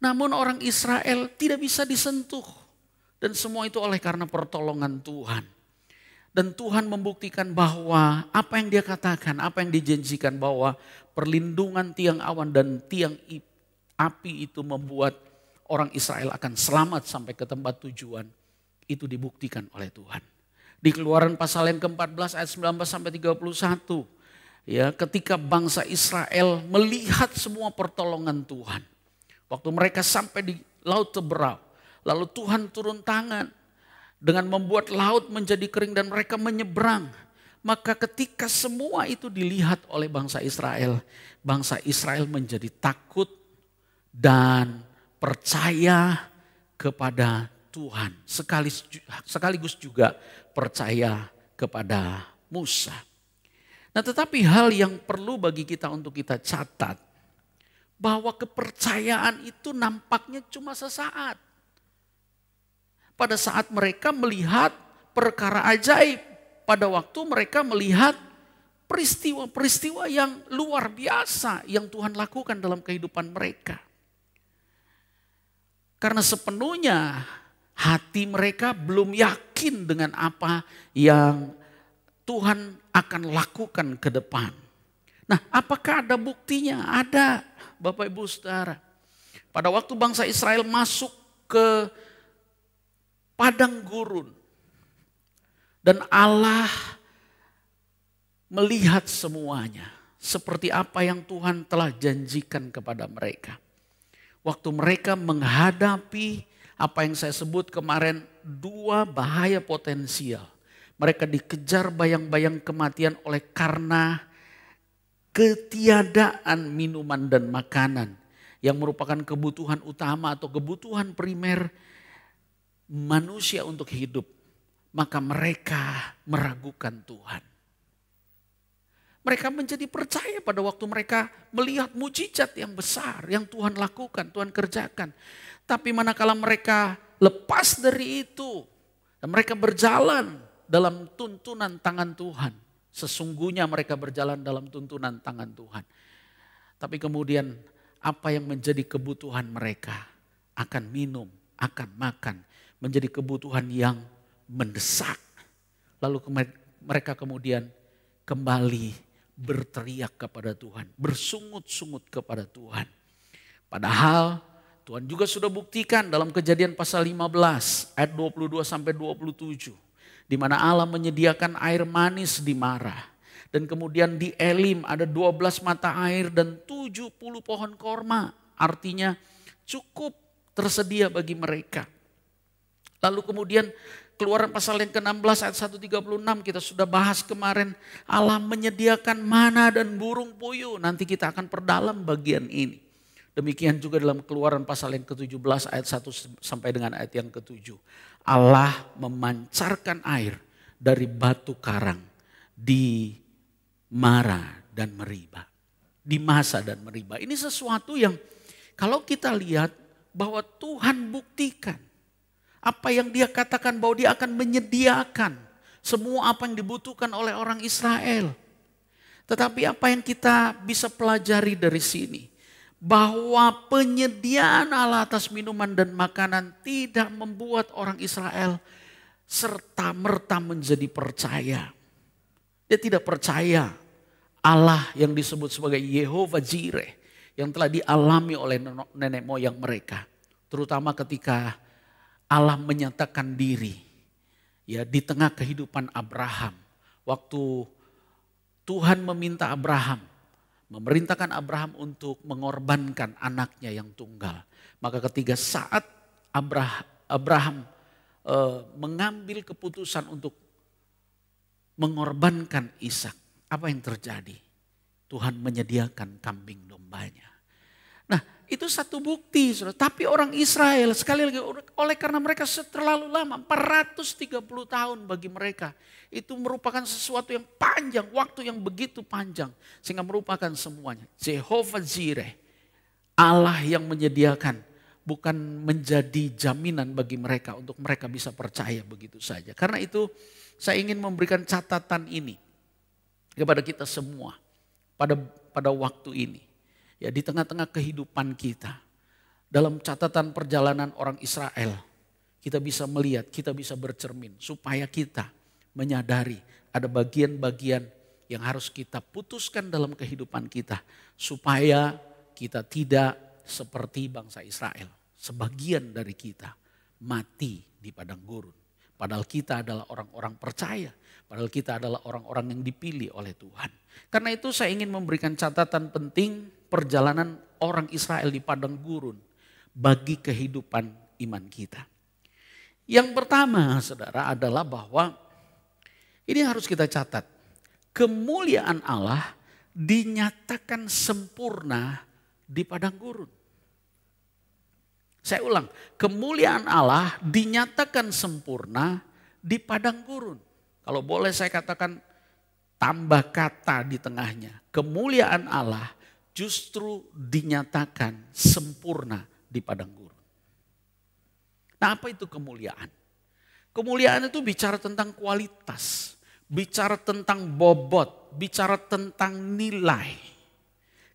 Speaker 5: Namun orang Israel tidak bisa disentuh. Dan semua itu oleh karena pertolongan Tuhan. Dan Tuhan membuktikan bahwa apa yang Dia katakan, apa yang dijanjikan bahwa perlindungan tiang awan dan tiang api itu membuat orang Israel akan selamat sampai ke tempat tujuan. Itu dibuktikan oleh Tuhan. Di Keluaran pasal yang ke-14 ayat 19 sampai 31. Ya, ketika bangsa Israel melihat semua pertolongan Tuhan. Waktu mereka sampai di Laut Teberau. Lalu Tuhan turun tangan dengan membuat laut menjadi kering dan mereka menyeberang. Maka ketika semua itu dilihat oleh bangsa Israel menjadi takut dan percaya kepada Tuhan. Sekaligus juga percaya kepada Musa. Nah, tetapi hal yang perlu bagi kita untuk kita catat, bahwa kepercayaan itu nampaknya cuma sesaat. Pada saat mereka melihat perkara ajaib, pada waktu mereka melihat peristiwa-peristiwa yang luar biasa yang Tuhan lakukan dalam kehidupan mereka. Karena sepenuhnya hati mereka belum yakin dengan apa yang Tuhan akan lakukan ke depan. Nah, apakah ada buktinya? Ada, Bapak Ibu Saudara. Pada waktu bangsa Israel masuk ke padang gurun dan Allah melihat semuanya seperti apa yang Tuhan telah janjikan kepada mereka. Waktu mereka menghadapi apa yang saya sebut kemarin, dua bahaya potensial. Mereka dikejar bayang-bayang kematian oleh karena ketiadaan minuman dan makanan yang merupakan kebutuhan utama atau kebutuhan primer manusia untuk hidup. Maka mereka meragukan Tuhan. Mereka menjadi percaya pada waktu mereka melihat mujizat yang besar yang Tuhan lakukan, Tuhan kerjakan. Tapi manakala mereka lepas dari itu dan mereka berjalan dalam tuntunan tangan Tuhan. Sesungguhnya mereka berjalan dalam tuntunan tangan Tuhan. Tapi kemudian apa yang menjadi kebutuhan mereka, akan minum, akan makan, menjadi kebutuhan yang mendesak. Lalu mereka kemudian kembali berteriak kepada Tuhan, bersungut-sungut kepada Tuhan. Padahal Tuhan juga sudah buktikan dalam Kejadian pasal 15 ayat 22 sampai 27. Di mana Allah menyediakan air manis di Marah. Dan kemudian di Elim ada 12 mata air dan 70 pohon korma. Artinya cukup tersedia bagi mereka. Lalu kemudian Keluaran pasal yang ke-16 ayat 136 kita sudah bahas kemarin. Allah menyediakan mana dan burung puyuh. Nanti kita akan perdalam bagian ini. Demikian juga dalam Keluaran pasal yang ke-17 ayat 1 sampai dengan ayat yang ke-7. Allah memancarkan air dari batu karang di Mara dan Meriba. Di Masa dan Meriba. Ini sesuatu yang kalau kita lihat bahwa Tuhan buktikan. Apa yang dia katakan bahwa dia akan menyediakan semua apa yang dibutuhkan oleh orang Israel. Tetapi apa yang kita bisa pelajari dari sini? Bahwa penyediaan Allah atas minuman dan makanan tidak membuat orang Israel serta-merta menjadi percaya. Dia tidak percaya Allah yang disebut sebagai Yehovah Jireh yang telah dialami oleh nenek moyang mereka. Terutama ketika Allah menyatakan diri ya di tengah kehidupan Abraham. Waktu Tuhan meminta Abraham, memerintahkan Abraham untuk mengorbankan anaknya yang tunggal. Maka ketika saat Abraham mengambil keputusan untuk mengorbankan Ishak, apa yang terjadi? Tuhan menyediakan kambing dombanya. Nah, itu satu bukti, saudara. Tapi orang Israel sekali lagi oleh karena mereka terlalu lama, 430 tahun bagi mereka. Itu merupakan sesuatu yang panjang, waktu yang begitu panjang. Sehingga merupakan semuanya. Jehovah Jireh, Allah yang menyediakan, bukan menjadi jaminan bagi mereka untuk mereka bisa percaya begitu saja. Karena itu saya ingin memberikan catatan ini kepada kita semua pada waktu ini. Ya, di tengah-tengah kehidupan kita, dalam catatan perjalanan orang Israel, kita bisa melihat, kita bisa bercermin supaya kita menyadari ada bagian-bagian yang harus kita putuskan dalam kehidupan kita supaya kita tidak seperti bangsa Israel. Sebagian dari kita mati di padang gurun. Padahal kita adalah orang-orang percaya. Padahal kita adalah orang-orang yang dipilih oleh Tuhan. Karena itu saya ingin memberikan catatan penting perjalanan orang Israel di padang gurun bagi kehidupan iman kita. Yang pertama, saudara, adalah bahwa ini harus kita catat. kemuliaan Allah dinyatakan sempurna di padang gurun. Saya ulang, kemuliaan Allah dinyatakan sempurna di padang gurun. Kalau boleh saya katakan tambah kata di tengahnya. Kemuliaan Allah justru dinyatakan sempurna di padang gurun. Nah, apa itu kemuliaan? Kemuliaan itu bicara tentang kualitas, bicara tentang bobot, bicara tentang nilai.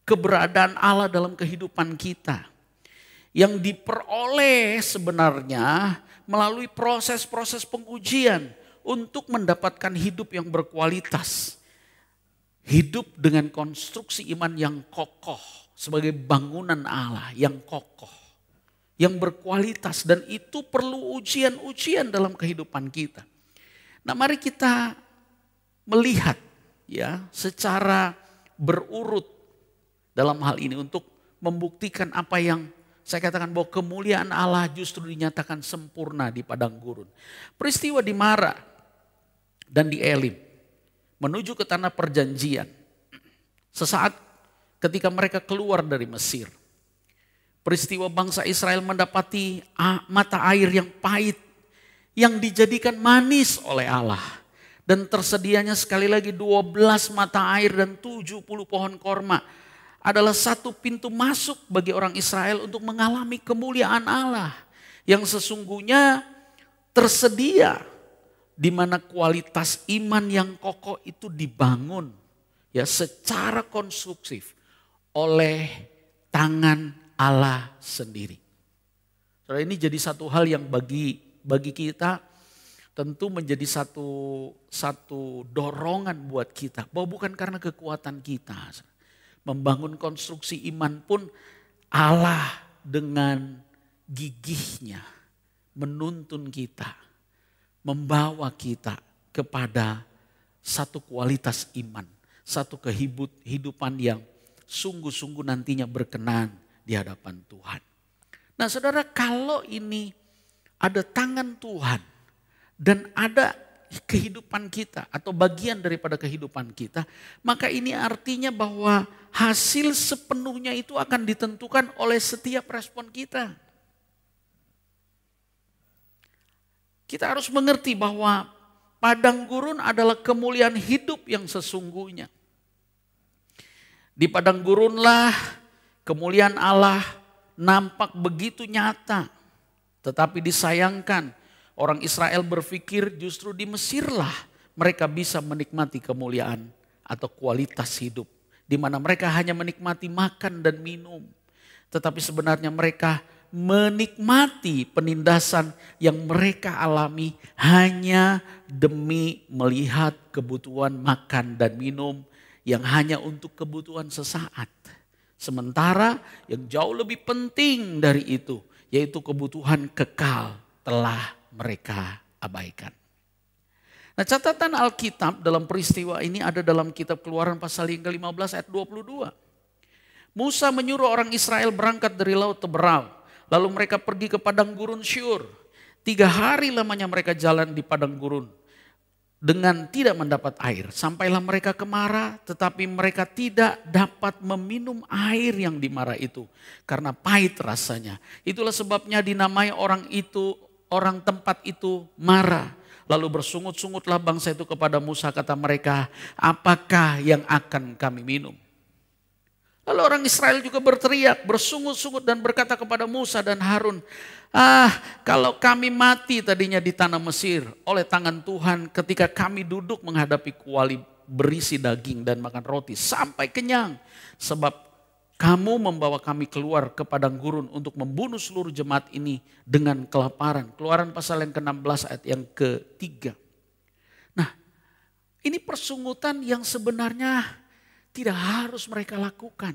Speaker 5: Keberadaan Allah dalam kehidupan kita. Yang diperoleh sebenarnya melalui proses-proses pengujian untuk mendapatkan hidup yang berkualitas. Hidup dengan konstruksi iman yang kokoh sebagai bangunan Allah yang kokoh, yang berkualitas, dan itu perlu ujian-ujian dalam kehidupan kita. Nah, mari kita melihat ya secara berurut dalam hal ini untuk membuktikan apa yang saya katakan bahwa kemuliaan Allah justru dinyatakan sempurna di padang gurun. Peristiwa di Mara dan di Elim menuju ke tanah perjanjian. Sesaat ketika mereka keluar dari Mesir. Peristiwa bangsa Israel mendapati mata air yang pahit yang dijadikan manis oleh Allah. Dan tersedianya sekali lagi 12 mata air dan 70 pohon korma adalah satu pintu masuk bagi orang Israel untuk mengalami kemuliaan Allah yang sesungguhnya tersedia, di mana kualitas iman yang kokoh itu dibangun ya secara konstruktif oleh tangan Allah sendiri. Saudara, ini jadi satu hal yang bagi kita tentu menjadi satu dorongan buat kita bahwa bukan karena kekuatan kita. Membangun konstruksi iman pun Allah dengan gigihnya menuntun kita, membawa kita kepada satu kualitas iman, satu kehidupan yang sungguh-sungguh nantinya berkenan di hadapan Tuhan. Nah, saudara, kalau ini ada tangan Tuhan dan ada kehidupan kita atau bagian daripada kehidupan kita, maka ini artinya bahwa hasil sepenuhnya itu akan ditentukan oleh setiap respon kita. Kita harus mengerti bahwa padang gurun adalah kemuliaan hidup yang sesungguhnya. Di padang gurunlah kemuliaan Allah nampak begitu nyata, tetapi disayangkan orang Israel berpikir justru di Mesirlah mereka bisa menikmati kemuliaan atau kualitas hidup. Di mana mereka hanya menikmati makan dan minum. Tetapi sebenarnya mereka menikmati penindasan yang mereka alami hanya demi melihat kebutuhan makan dan minum yang hanya untuk kebutuhan sesaat. Sementara yang jauh lebih penting dari itu, yaitu kebutuhan kekal, telah mereka abaikan. Nah, catatan Alkitab dalam peristiwa ini ada dalam kitab Keluaran pasal yang ke-15 ayat 22. Musa menyuruh orang Israel berangkat dari laut Teberau. Lalu mereka pergi ke padang gurun Syur. 3 hari lamanya mereka jalan di padang gurun dengan tidak mendapat air. Sampailah mereka ke Mara, tetapi mereka tidak dapat meminum air yang di Mara itu karena pahit rasanya. Itulah sebabnya dinamai orang tempat itu Mara. Lalu bersungut-sungutlah bangsa itu kepada Musa, kata mereka, apakah yang akan kami minum? Lalu orang Israel juga berteriak, bersungut-sungut dan berkata kepada Musa dan Harun, kalau kami mati tadinya di tanah Mesir oleh tangan Tuhan ketika kami duduk menghadapi kuali berisi daging dan makan roti sampai kenyang. Sebab kamu membawa kami keluar ke padang gurun untuk membunuh seluruh jemaat ini dengan kelaparan. Keluaran pasal yang ke-16 ayat yang ke-3. Nah, ini persungutan yang sebenarnya tidak harus mereka lakukan.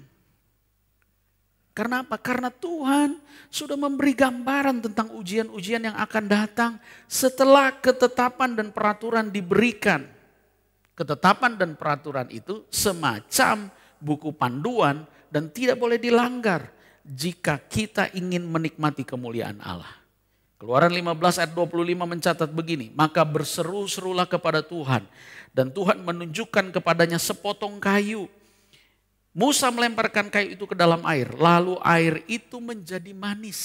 Speaker 5: Karena apa? Karena Tuhan sudah memberi gambaran tentang ujian-ujian yang akan datang setelah ketetapan dan peraturan diberikan. Ketetapan dan peraturan itu semacam buku panduan dan tidak boleh dilanggar jika kita ingin menikmati kemuliaan Allah. Keluaran 15 ayat 25 mencatat begini, maka berseru-serulah kepada Tuhan dan Tuhan menunjukkan kepadanya sepotong kayu. Musa melemparkan kayu itu ke dalam air, lalu air itu menjadi manis.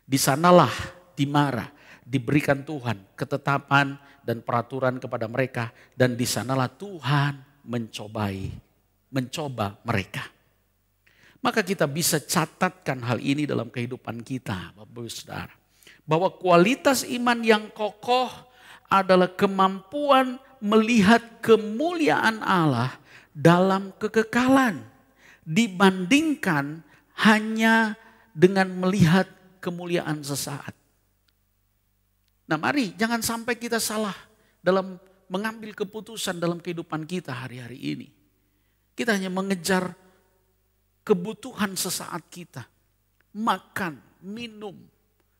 Speaker 5: Di sanalah dimara, diberikan Tuhan ketetapan dan peraturan kepada mereka, dan di sanalah Tuhan mencoba mereka. Maka kita bisa catatkan hal ini dalam kehidupan kita, Bapak Ibu Saudara. Bahwa kualitas iman yang kokoh adalah kemampuan melihat kemuliaan Allah dalam kekekalan. Dibandingkan hanya dengan melihat kemuliaan sesaat. Nah mari jangan sampai kita salah dalam mengambil keputusan dalam kehidupan kita hari-hari ini. Kita hanya mengejar kebutuhan sesaat kita. Makan, minum.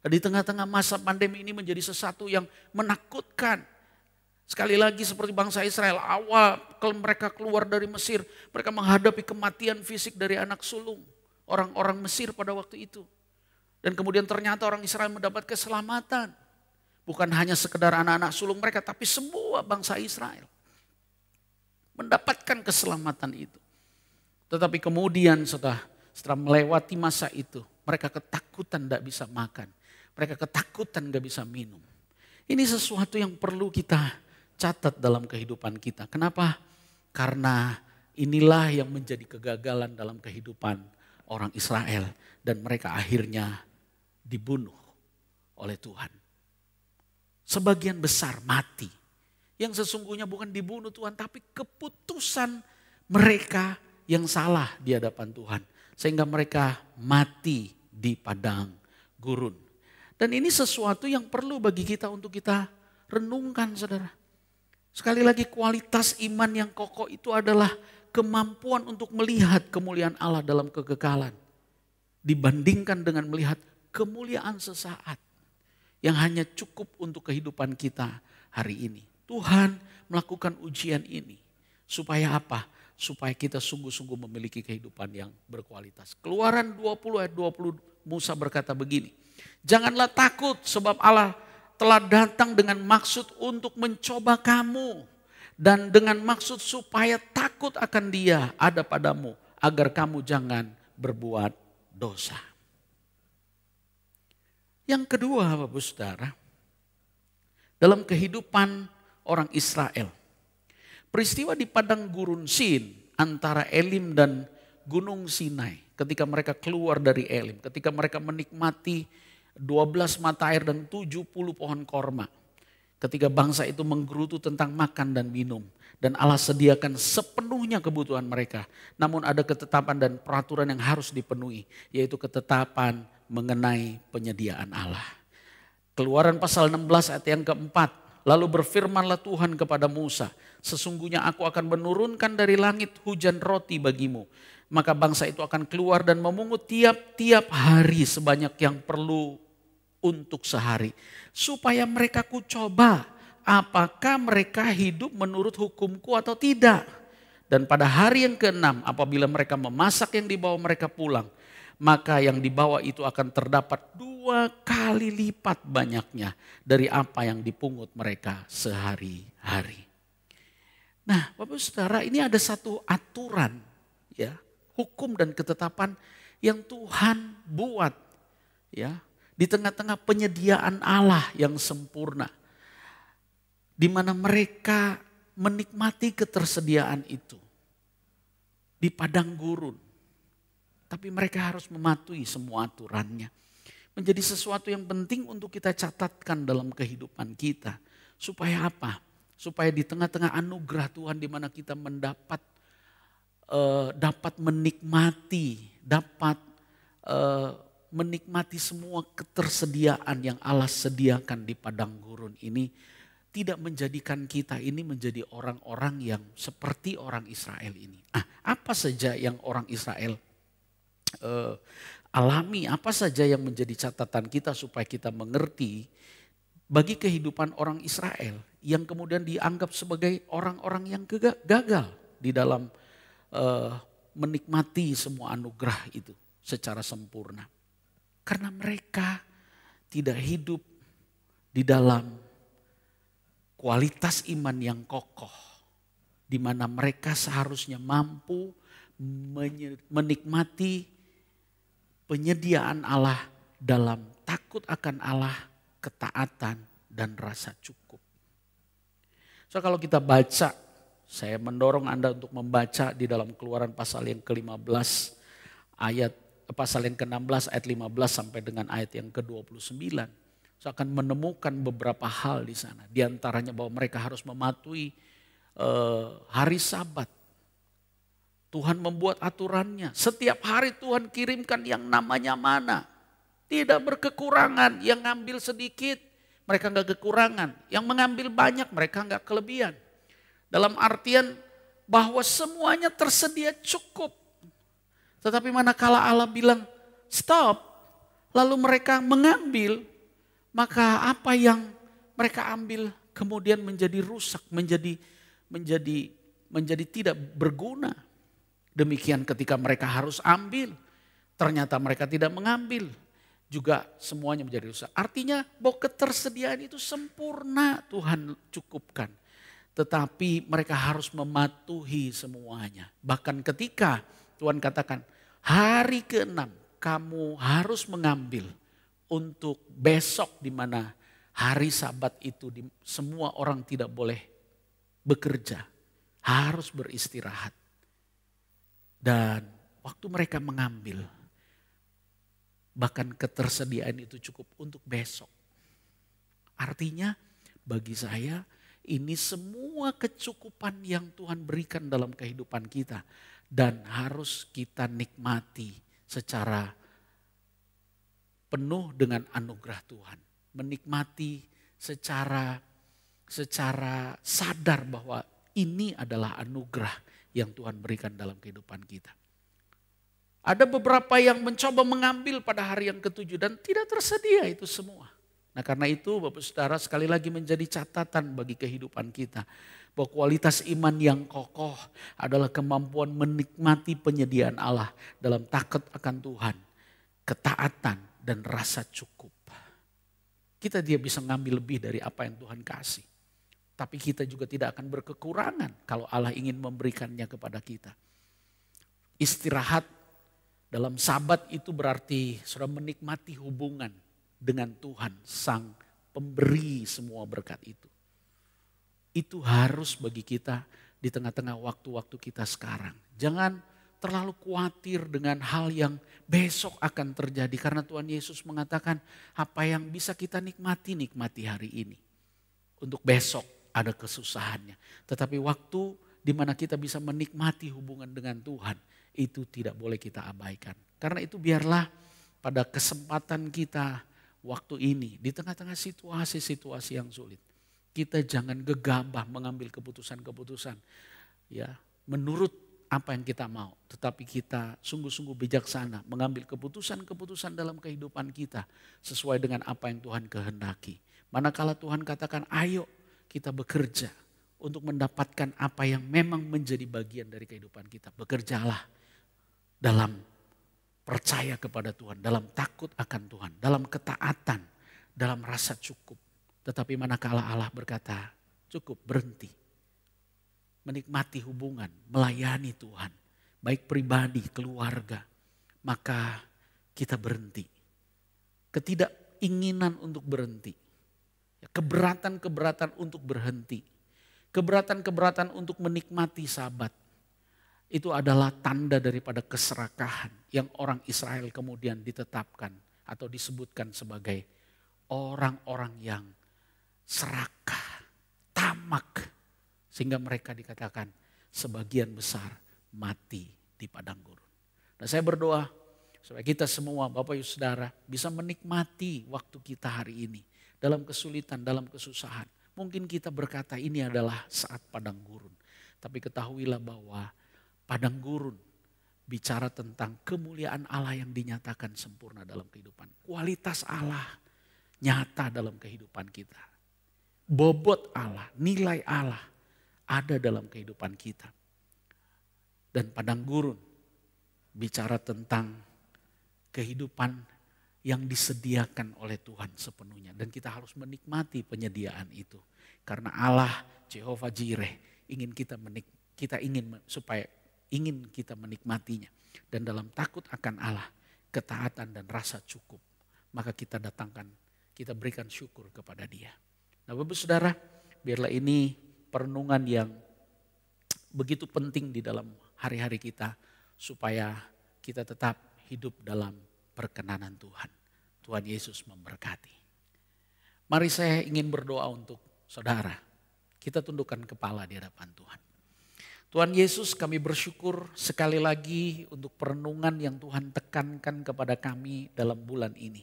Speaker 5: Di tengah-tengah masa pandemi ini menjadi sesuatu yang menakutkan. Sekali lagi seperti bangsa Israel, awal kalau mereka keluar dari Mesir, mereka menghadapi kematian fisik dari anak sulung. Orang-orang Mesir pada waktu itu. Dan kemudian ternyata orang Israel mendapat keselamatan. Bukan hanya sekedar anak-anak sulung mereka, tapi semua bangsa Israel. Mendapatkan keselamatan itu. Tetapi kemudian setelah melewati masa itu, mereka ketakutan tidak bisa makan. Mereka ketakutan gak bisa minum. Ini sesuatu yang perlu kita catat dalam kehidupan kita. Kenapa? Karena inilah yang menjadi kegagalan dalam kehidupan orang Israel. Dan mereka akhirnya dibunuh oleh Tuhan. Sebagian besar mati. Yang sesungguhnya bukan dibunuh Tuhan, tapi keputusan mereka yang salah di hadapan Tuhan. Sehingga mereka mati di padang gurun. Dan ini sesuatu yang perlu bagi kita untuk kita renungkan, saudara. Sekali lagi kualitas iman yang kokoh itu adalah kemampuan untuk melihat kemuliaan Allah dalam kekekalan. Dibandingkan dengan melihat kemuliaan sesaat yang hanya cukup untuk kehidupan kita hari ini. Tuhan melakukan ujian ini supaya apa? Supaya kita sungguh-sungguh memiliki kehidupan yang berkualitas. Keluaran 20 ayat 20 Musa berkata begini. Janganlah takut sebab Allah telah datang dengan maksud untuk mencoba kamu. Dan dengan maksud supaya takut akan Dia ada padamu. Agar kamu jangan berbuat dosa. Yang kedua Bapak Saudara. Dalam kehidupan orang Israel. Peristiwa di padang gurun Sin antara Elim dan Gunung Sinai. Ketika mereka keluar dari Elim. Ketika mereka menikmati 12 mata air dan 70 pohon korma. Ketika bangsa itu menggerutu tentang makan dan minum. Dan Allah sediakan sepenuhnya kebutuhan mereka. Namun ada ketetapan dan peraturan yang harus dipenuhi. Yaitu ketetapan mengenai penyediaan Allah. Keluaran pasal 16 ayat yang keempat. Lalu berfirmanlah Tuhan kepada Musa. Sesungguhnya aku akan menurunkan dari langit hujan roti bagimu. Maka bangsa itu akan keluar dan memungut tiap-tiap hari sebanyak yang perlu untuk sehari. Supaya mereka kucoba apakah mereka hidup menurut hukumku atau tidak. Dan pada hari yang ke-6 apabila mereka memasak yang dibawa mereka pulang. Maka yang dibawa itu akan terdapat 2 kali lipat banyaknya dari apa yang dipungut mereka sehari-hari. Nah Bapak Saudara ini ada satu aturan ya. Hukum dan ketetapan yang Tuhan buat ya di tengah-tengah penyediaan Allah yang sempurna. Di mana mereka menikmati ketersediaan itu di padang gurun. Tapi mereka harus mematuhi semua aturannya. Menjadi sesuatu yang penting untuk kita catatkan dalam kehidupan kita. Supaya apa? Supaya di tengah-tengah anugerah Tuhan di mana kita dapat menikmati semua ketersediaan yang Allah sediakan di padang gurun ini, tidak menjadikan kita ini menjadi orang-orang yang seperti orang Israel ini. Apa saja yang orang Israel alami, apa saja yang menjadi catatan kita supaya kita mengerti bagi kehidupan orang Israel yang kemudian dianggap sebagai orang-orang yang gagal di dalam menikmati semua anugerah itu secara sempurna. Karena mereka tidak hidup di dalam kualitas iman yang kokoh, di mana mereka seharusnya mampu menikmati penyediaan Allah dalam takut akan Allah, ketaatan, dan rasa cukup. So kalau kita baca, saya mendorong Anda untuk membaca di dalam Keluaran pasal yang ke-15 pasal yang ke-16 ayat 15 sampai dengan ayat yang ke-29. So akan menemukan beberapa hal di sana. Di antaranya bahwa mereka harus mematuhi hari Sabat. Tuhan membuat aturannya. Setiap hari Tuhan kirimkan yang namanya mana. Tidak berkekurangan. Yang ngambil sedikit, mereka enggak kekurangan. Yang mengambil banyak, mereka enggak kelebihan. Dalam artian bahwa semuanya tersedia cukup. Tetapi manakala Allah bilang stop, lalu mereka mengambil, maka apa yang mereka ambil kemudian menjadi rusak, menjadi tidak berguna. Demikian ketika mereka harus ambil, ternyata mereka tidak mengambil, juga semuanya menjadi rusak. Artinya bahwa ketersediaan itu sempurna Tuhan cukupkan. Tetapi mereka harus mematuhi semuanya. Bahkan ketika Tuhan katakan hari ke-6 kamu harus mengambil untuk besok, di mana hari Sabat itu semua orang tidak boleh bekerja. Harus beristirahat. Dan waktu mereka mengambil, bahkan ketersediaan itu cukup untuk besok. Artinya bagi saya ini semua kecukupan yang Tuhan berikan dalam kehidupan kita. Dan harus kita nikmati secara penuh dengan anugerah Tuhan. Menikmati secara sadar bahwa ini adalah anugerah yang Tuhan berikan dalam kehidupan kita. Ada beberapa yang mencoba mengambil pada hari yang ke-7 dan tidak tersedia itu semua. Nah karena itu Bapak Saudara sekali lagi menjadi catatan bagi kehidupan kita. Bahwa kualitas iman yang kokoh adalah kemampuan menikmati penyediaan Allah dalam takut akan Tuhan, ketaatan dan rasa cukup. Kita tidak bisa ngambil lebih dari apa yang Tuhan kasih. Tapi kita juga tidak akan berkekurangan kalau Allah ingin memberikannya kepada kita. Istirahat dalam Sabat itu berarti sudah menikmati hubungan dengan Tuhan, Sang Pemberi semua berkat itu. Itu harus bagi kita di tengah-tengah waktu-waktu kita sekarang. Jangan terlalu khawatir dengan hal yang besok akan terjadi. Karena Tuhan Yesus mengatakan apa yang bisa kita nikmati hari ini. Untuk besok ada kesusahannya. Tetapi waktu di mana kita bisa menikmati hubungan dengan Tuhan, itu tidak boleh kita abaikan. Karena itu biarlah pada kesempatan kita waktu ini, di tengah-tengah situasi-situasi yang sulit, kita jangan gegabah mengambil keputusan-keputusan ya menurut apa yang kita mau. Tetapi kita sungguh-sungguh bijaksana mengambil keputusan-keputusan dalam kehidupan kita sesuai dengan apa yang Tuhan kehendaki. Manakala Tuhan katakan ayo kita bekerja untuk mendapatkan apa yang memang menjadi bagian dari kehidupan kita. Bekerjalah dalam percaya kepada Tuhan, dalam takut akan Tuhan, dalam ketaatan, dalam rasa cukup. Tetapi manakala Allah berkata cukup, berhenti. Menikmati hubungan, melayani Tuhan, baik pribadi, keluarga, maka kita berhenti. Ketidakinginan untuk berhenti, keberatan-keberatan untuk berhenti, keberatan-keberatan untuk menikmati Sabat, itu adalah tanda daripada keserakahan yang orang Israel kemudian ditetapkan atau disebutkan sebagai orang-orang yang serakah, tamak. Sehingga mereka dikatakan sebagian besar mati di padang gurun. Nah saya berdoa supaya kita semua Bapak Ibu Saudara bisa menikmati waktu kita hari ini. Dalam kesulitan, dalam kesusahan. Mungkin kita berkata ini adalah saat padang gurun. Tapi ketahuilah bahwa padang gurun bicara tentang kemuliaan Allah yang dinyatakan sempurna dalam kehidupan. Kualitas Allah nyata dalam kehidupan kita. Bobot Allah, nilai Allah ada dalam kehidupan kita. Dan padang gurun bicara tentang kehidupan yang disediakan oleh Tuhan sepenuhnya. Dan kita harus menikmati penyediaan itu. Karena Allah Jehovah Jireh ingin ingin kita menikmatinya. Dan dalam takut akan Allah, ketaatan dan rasa cukup, maka kita berikan syukur kepada Dia. Nah, Bapak Saudara, biarlah ini perenungan yang begitu penting di dalam hari-hari kita supaya kita tetap hidup dalam perkenanan Tuhan. Tuhan Yesus memberkati. Mari saya ingin berdoa untuk saudara. Kita tundukkan kepala di hadapan Tuhan. Tuhan Yesus, kami bersyukur sekali lagi untuk perenungan yang Tuhan tekankan kepada kami dalam bulan ini.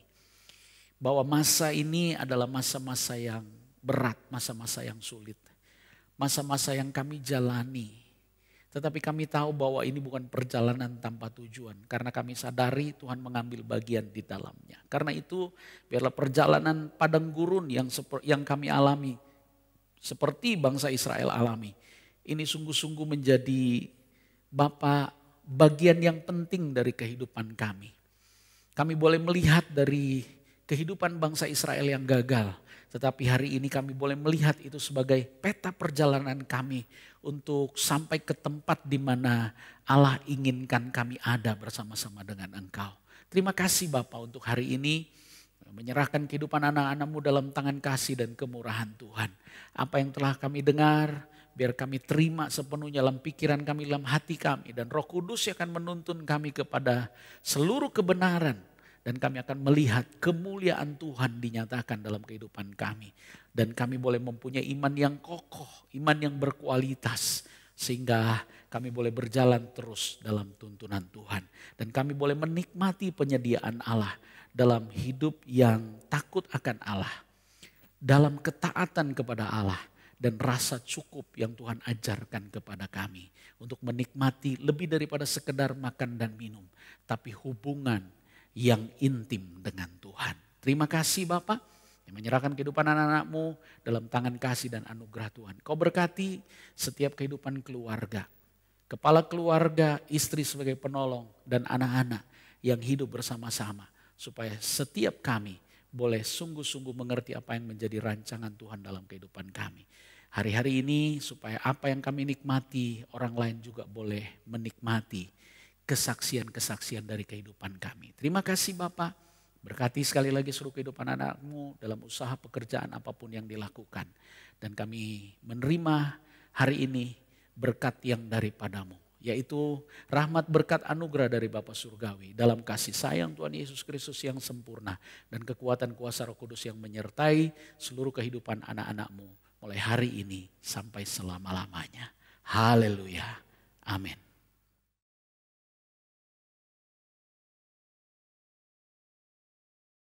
Speaker 5: Bahwa masa ini adalah masa-masa yang berat, masa-masa yang sulit. Masa-masa yang kami jalani. Tetapi kami tahu bahwa ini bukan perjalanan tanpa tujuan. Karena kami sadari Tuhan mengambil bagian di dalamnya. Karena itu biarlah perjalanan padang gurun yang kami alami. Seperti bangsa Israel alami. Ini sungguh-sungguh menjadi bagian yang penting dari kehidupan kami. Kami boleh melihat dari kehidupan bangsa Israel yang gagal. Tetapi hari ini kami boleh melihat itu sebagai peta perjalanan kami untuk sampai ke tempat di mana Allah inginkan kami ada bersama-sama dengan Engkau. Terima kasih Bapa untuk hari ini menyerahkan kehidupan anak-anak-Mu dalam tangan kasih dan kemurahan Tuhan. Apa yang telah kami dengar, biar kami terima sepenuhnya dalam pikiran kami, dalam hati kami. Dan Roh Kudus yang akan menuntun kami kepada seluruh kebenaran. Dan kami akan melihat kemuliaan Tuhan dinyatakan dalam kehidupan kami. Dan kami boleh mempunyai iman yang kokoh, iman yang berkualitas. Sehingga kami boleh berjalan terus dalam tuntunan Tuhan. Dan kami boleh menikmati penyediaan Allah dalam hidup yang takut akan Allah. Dalam ketaatan kepada Allah. Dan rasa cukup yang Tuhan ajarkan kepada kami. Untuk menikmati lebih daripada sekedar makan dan minum. Tapi hubungan yang intim dengan Tuhan. Terima kasih Bapak yang menyerahkan kehidupan anak-anak-Mu dalam tangan kasih dan anugerah Tuhan. Kau berkati setiap kehidupan keluarga. Kepala keluarga, istri sebagai penolong dan anak-anak yang hidup bersama-sama. Supaya setiap kami boleh sungguh-sungguh mengerti apa yang menjadi rancangan Tuhan dalam kehidupan kami. Hari-hari ini supaya apa yang kami nikmati orang lain juga boleh menikmati kesaksian-kesaksian dari kehidupan kami. Terima kasih Bapak, berkati sekali lagi seluruh kehidupan anak-Mu dalam usaha pekerjaan apapun yang dilakukan. Dan kami menerima hari ini berkat yang daripada-Mu. Yaitu rahmat berkat anugerah dari Bapa Surgawi dalam kasih sayang Tuhan Yesus Kristus yang sempurna. Dan kekuatan kuasa Roh Kudus yang menyertai seluruh kehidupan anak-anak-Mu mulai hari ini sampai selama-lamanya. Haleluya. Amin.